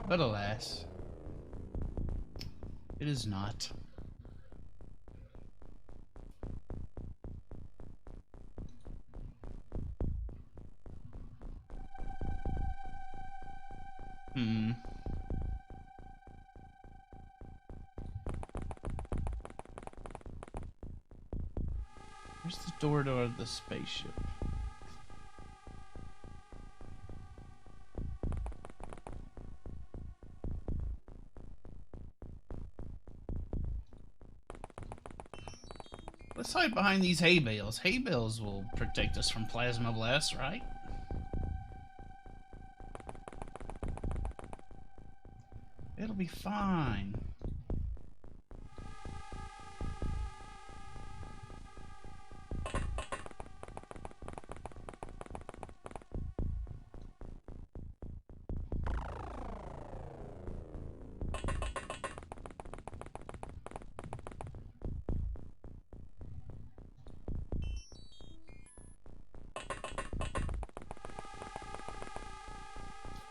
A: But alas, it is not. Where's the door to the spaceship? Let's hide behind these hay bales. Hay bales will protect us from plasma blasts, right? It'll be fine.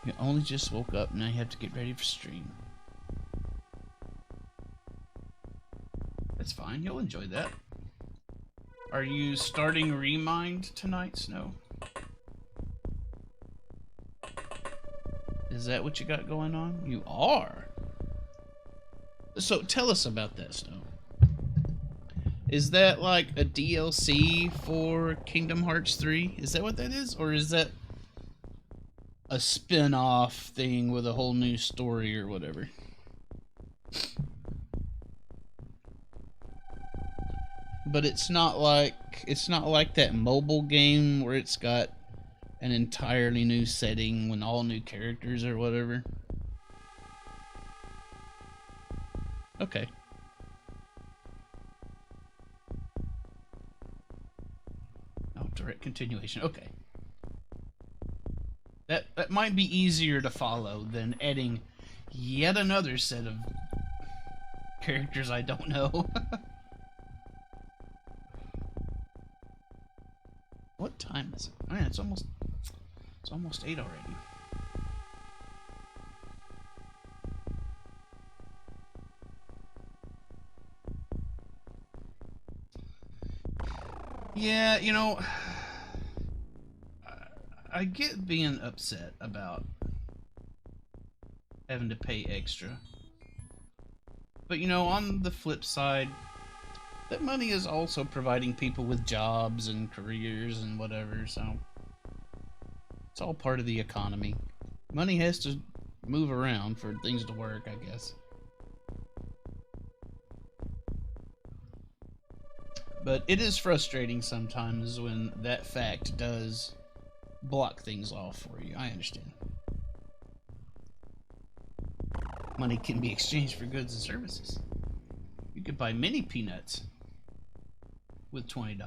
A: You only just woke up, now you have to get ready for stream. That's fine, you'll enjoy that. Are you starting Remind tonight, Snow? Is that what you got going on? You are? So tell us about that, Snow. Is that like a DLC for Kingdom Hearts 3? Is that what that is? Or is that a spin-off thing with a whole new story or whatever? But it's not like that mobile game where it's got an entirely new setting with all new characters or whatever. Okay. Oh, direct continuation. Okay. That might be easier to follow than adding yet another set of characters I don't know. time is it? Oh yeah, it's almost 8 already. Yeah, you know, I get being upset about having to pay extra. But you know, on the flip side, that money is also providing people with jobs and careers and whatever, so it's all part of the economy. Money has to move around for things to work, I guess. But it is frustrating sometimes when that fact does block things off for you. I understand. Money can be exchanged for goods and services. You could buy mini peanuts with $20.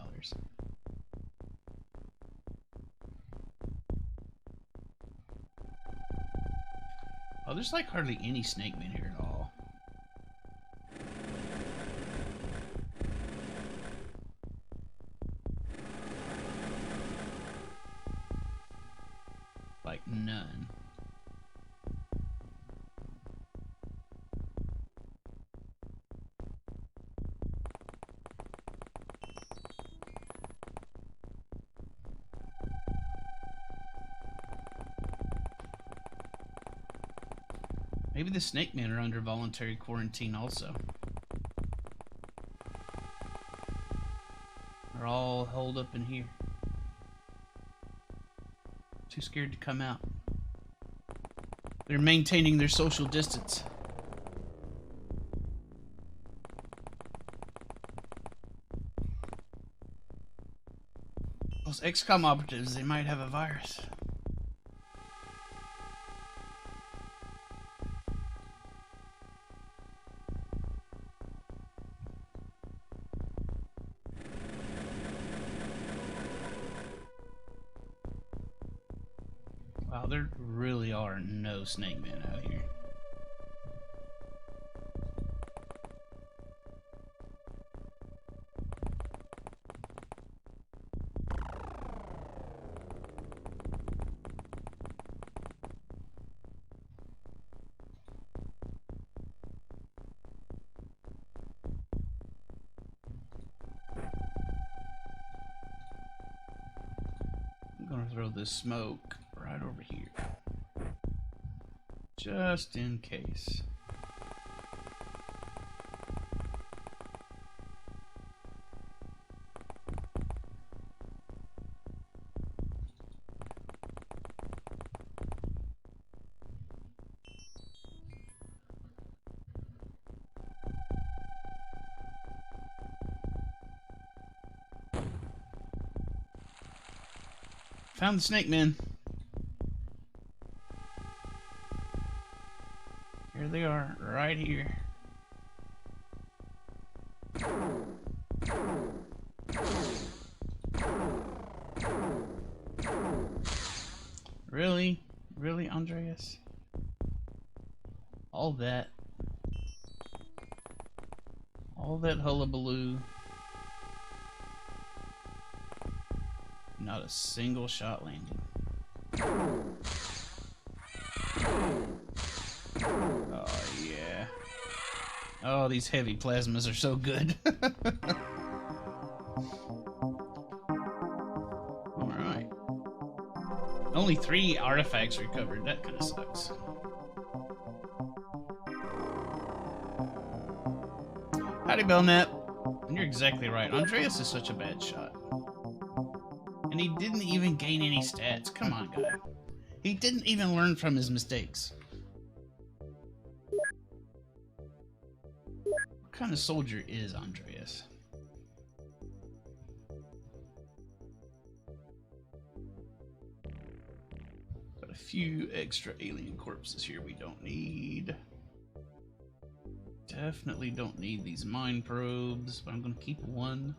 A: Oh, there's like hardly any snake men here at all. Like none. Maybe the snake men are under voluntary quarantine also. They're all holed up in here. Too scared to come out. They're maintaining their social distance. Those XCom operatives, they might have a virus. Wow, there really are no snake men out here. I'm gonna throw this smoke right over here. Just in case. Found the snake men. Here they are, right here. Really? Really, Andreas? All that hullabaloo. Not a single shot landing. Oh, yeah. Oh, these heavy plasmas are so good. Alright. Only 3 artifacts recovered. That kind of sucks. Howdy, Belknap. And you're exactly right. Andreas is such a bad shot. And he didn't even gain any stats. Come on, guy. He didn't even learn from his mistakes. What kind of soldier is Andreas? Got a few extra alien corpses here we don't need. Definitely don't need these mine probes, but I'm going to keep one.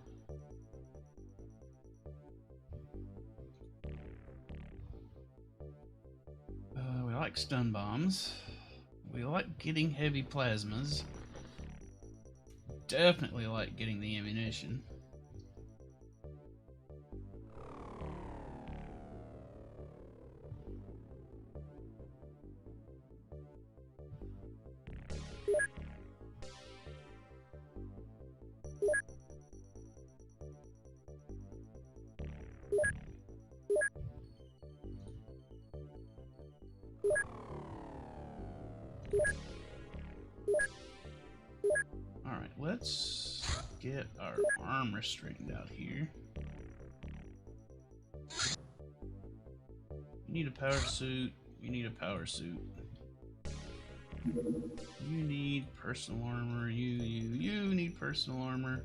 A: We like stun bombs. We like getting heavy plasmas. Definitely like getting the ammunition. let's get our armor straightened out here. You need a power suit. You need a power suit. You need personal armor. You need personal armor.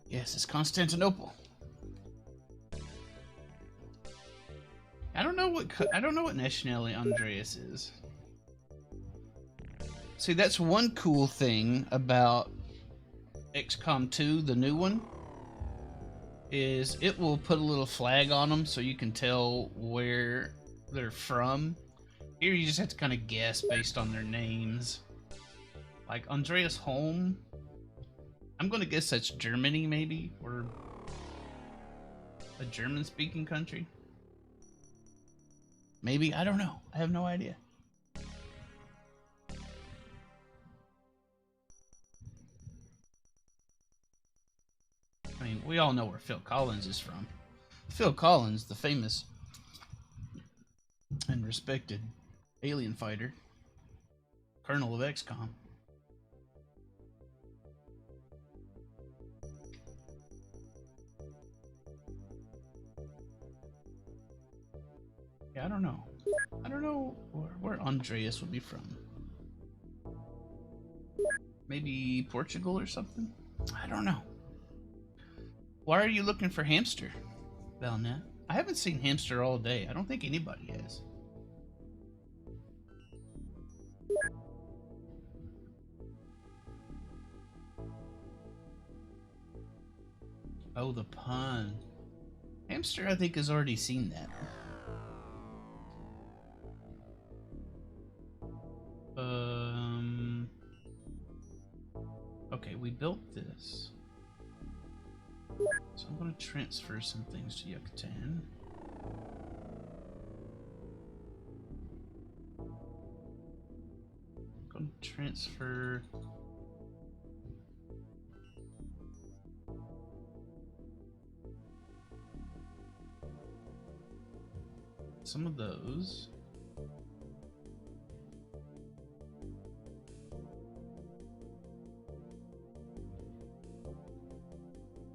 A: Yes, it's Constantinople. I don't know what nationality Andreas is. See, that's one cool thing about XCom 2, the new one, is it will put a little flag on them so you can tell where they're from. Here you just have to kind of guess based on their names. Like Andreas Holm, I'm going to guess that's Germany, maybe, or a German-speaking country. Maybe, I don't know. I have no idea. I mean, we all know where Phil Collins is from. Phil Collins, the famous and respected alien fighter, Colonel of XCom. Yeah, I don't know. I don't know where Andreas would be from. Maybe Portugal or something? I don't know. Why are you looking for Hamster, Valnet? I haven't seen Hamster all day. I don't think anybody has. Oh, the pun. Hamster, I think, has already seen that. Okay, we built this. So I'm going to transfer some things to Yucatan. I'm going to transfer some of those.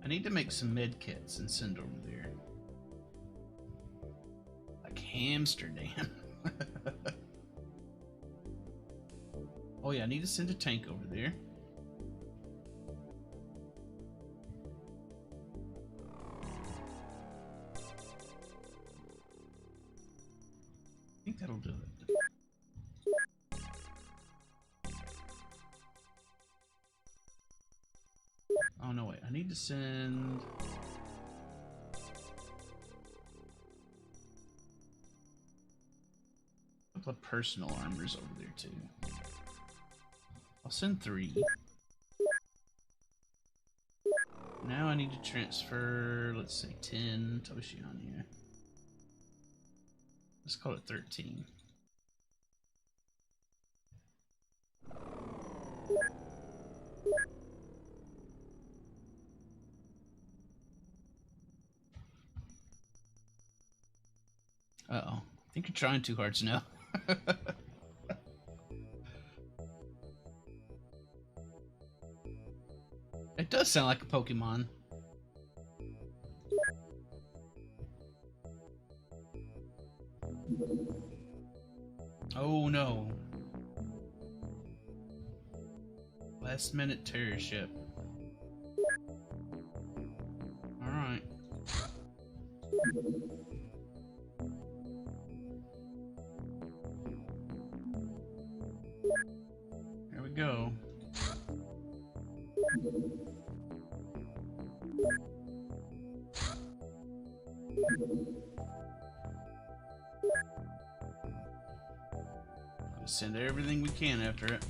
A: I need to make some med kits and send over there. Like Amsterdam. Oh yeah, I need to send a tank over there. I think that'll do it. Oh no, wait, I need to send... a couple of personal armors over there too. I'll send 3. Now I need to transfer, let's say 10 to Oceania. Let's call it 13. Uh-oh. I think you're trying too hard, Snow. It does sound like a Pokemon. Oh no. Last minute terror ship. Alright. Here we go. Send everything we can after it.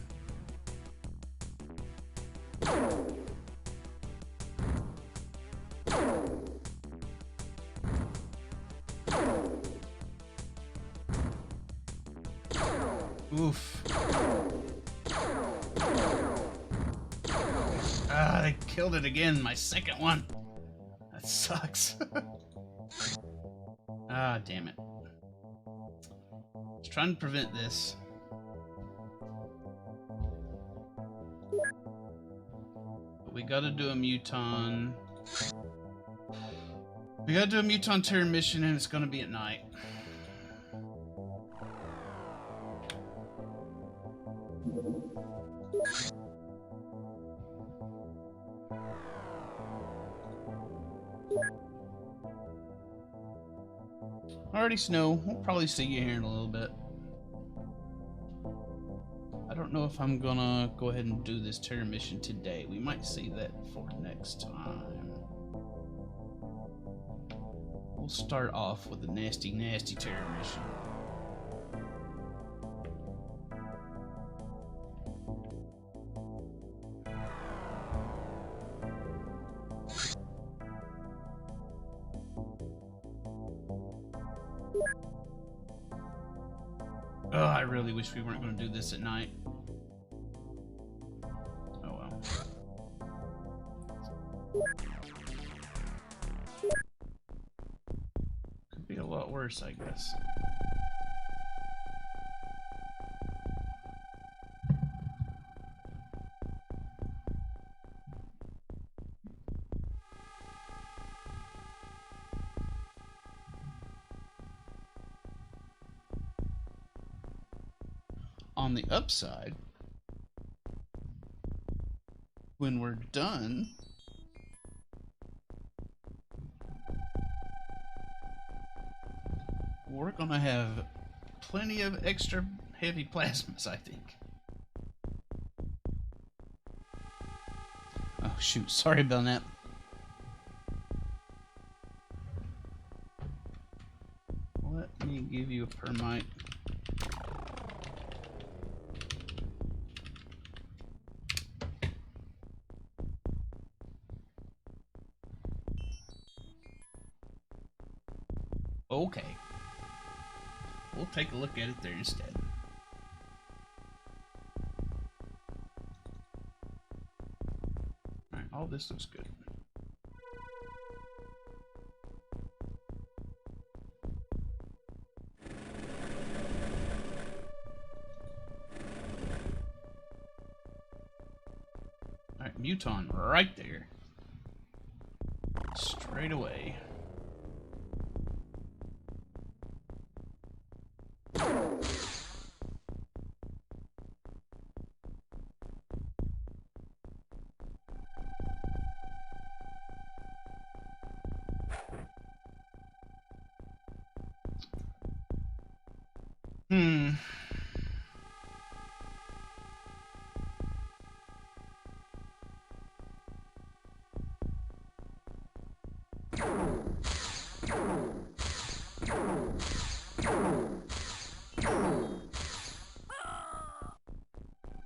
A: Oof. Ah, they killed it again, my second one. That sucks. Ah, damn it. Just trying to prevent this. But we gotta do a Muton. We gotta do a Muton Terror mission, and it's gonna be at night. Already snow. We'll probably see you here in a little bit. I don't know if I'm gonna go ahead and do this terror mission today. We might see that for next time. We'll start off with a nasty, nasty terror mission. Oh, I really wish we weren't going to do this at night. Oh well. Could be a lot worse, I guess. On the upside, when we're done, we're gonna have plenty of extra heavy plasmas, I think. Oh shoot, sorry about that. Let me give you a permite. Okay. We'll take a look at it there instead. Alright, all this looks good. Alright, Muton right there. Straight away.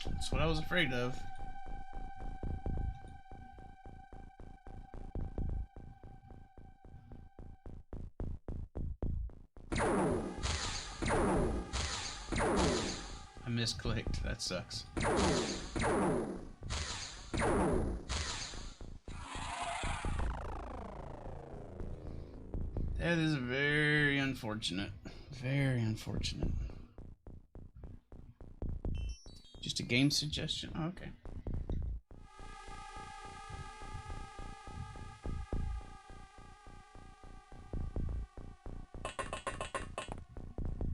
A: That's what I was afraid of. I misclicked. That sucks. That is very unfortunate. Very unfortunate. Just a game suggestion? Oh, okay.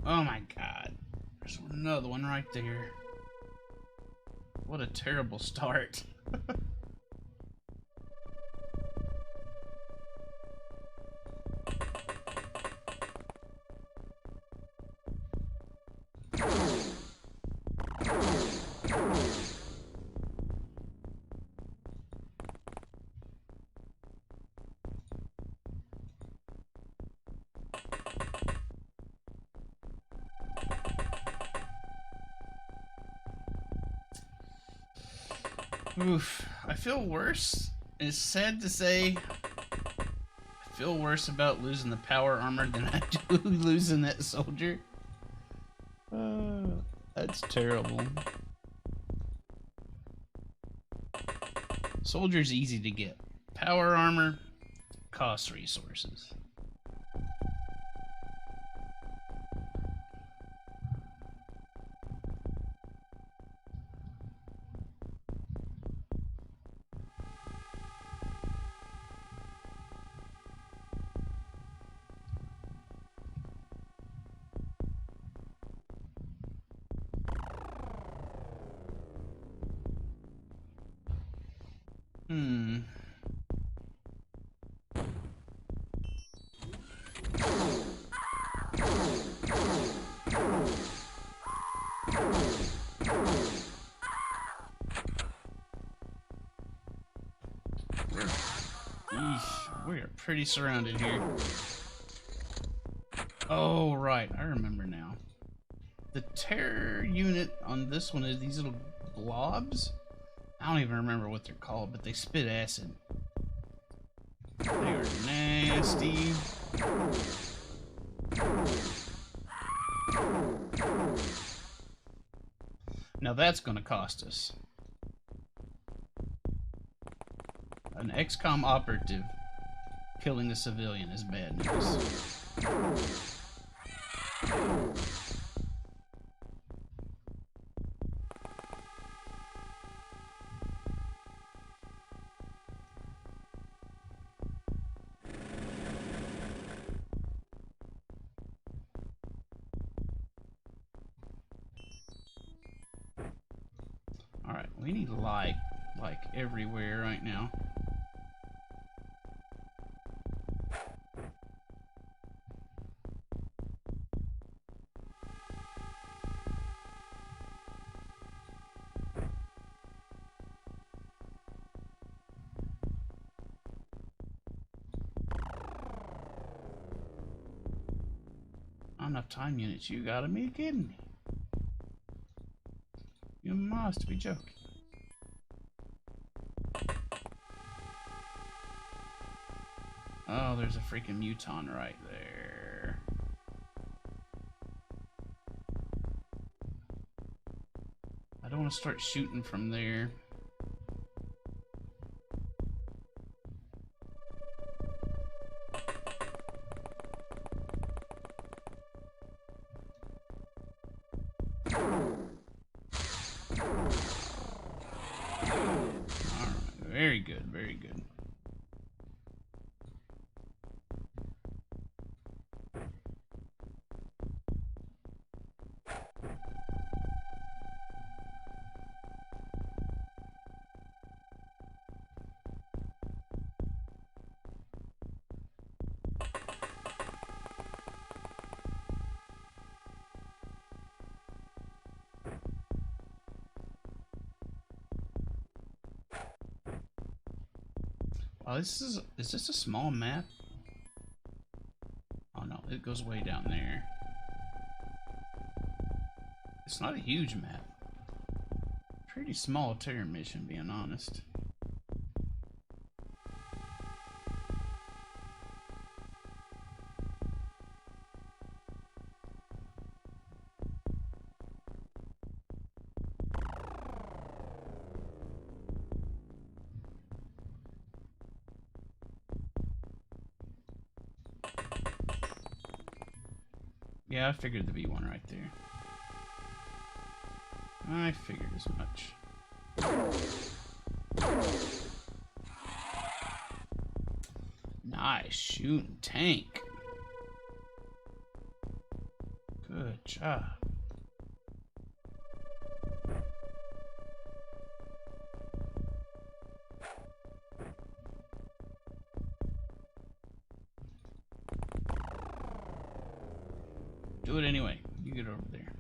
A: Oh my god. There's another one right there. What a terrible start. Oof, I feel worse. It's sad to say, I feel worse about losing the power armor than I do losing that soldier. That's terrible. Soldier's easy to get. Power armor – costs resources. Hmm. Eesh, we are pretty surrounded here. Oh, right. I remember now. The terror unit on this one is these little blobs. I don't even remember what they're called, but they spit acid. They are nasty. Now that's going to cost us. An XCom operative killing a civilian is bad news. Alright, we need light like everywhere right now. Not enough time units, you gotta be kidding me. You must be joking. Oh, there's a freaking muton right there. I don't want to start shooting from there. Alright, very good, very good. Oh, is this a small map? Oh no, it goes way down there. It's not a huge map. Pretty small terror mission, being honest. Yeah, I figured there'd be one right there. I figured as much. Nice shooting tank. Good job. Do it anyway. You get over there.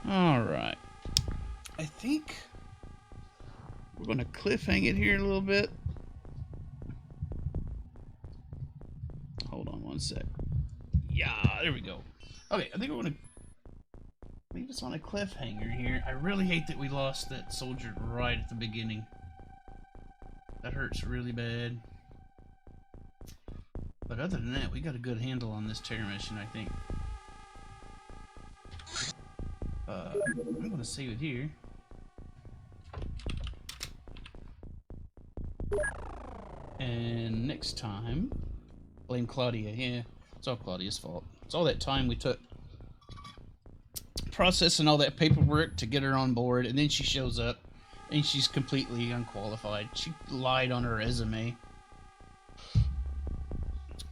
A: Alright. I think we're going to cliffhang it here a little bit. Hold on one sec. Yeah, there we go. Okay, I think we're going to leave us on a cliffhanger here. I really hate that we lost that soldier right at the beginning. That hurts really bad. But other than that, we got a good handle on this terror mission, I think. I'm going to save it here. And next time, blame Claudia. Yeah, it's all Claudia's fault. It's all that time we took processing all that paperwork to get her on board, and then she shows up, and she's completely unqualified. She lied on her resume.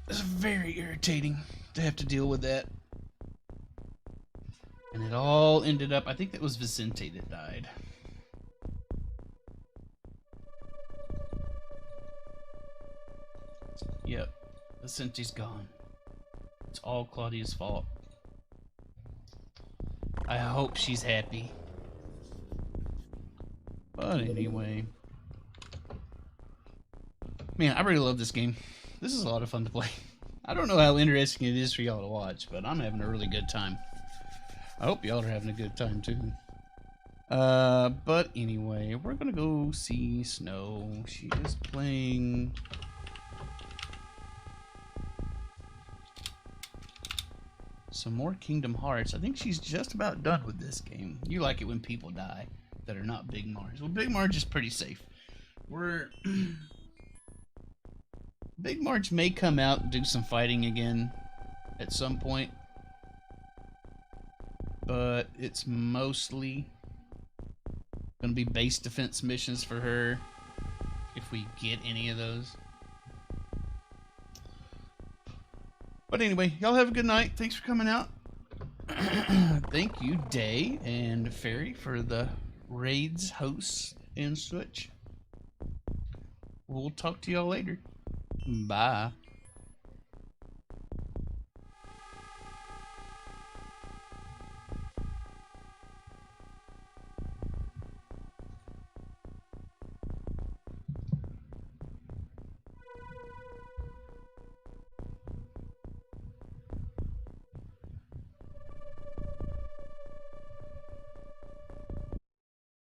A: It's very irritating to have to deal with that. And it all ended up, I think that was Vicente that died. Yep, Vicente's gone. It's all Claudia's fault. I hope she's happy. But anyway. Man, I really love this game. This is a lot of fun to play. I don't know how interesting it is for y'all to watch, but I'm having a really good time. I hope y'all are having a good time too. But anyway, we're gonna go see Snow. She is playing some more Kingdom Hearts. I think she's just about done with this game. You like it when people die that are not Big Marge. Well, Big Marge is pretty safe. Big Marge may come out and do some fighting again at some point, but it's mostly going to be base defense missions for her, if we get any of those. But anyway, y'all have a good night. Thanks for coming out. Thank you, Day and Fairy, for the raids, hosts, and such. We'll talk to y'all later. Bye.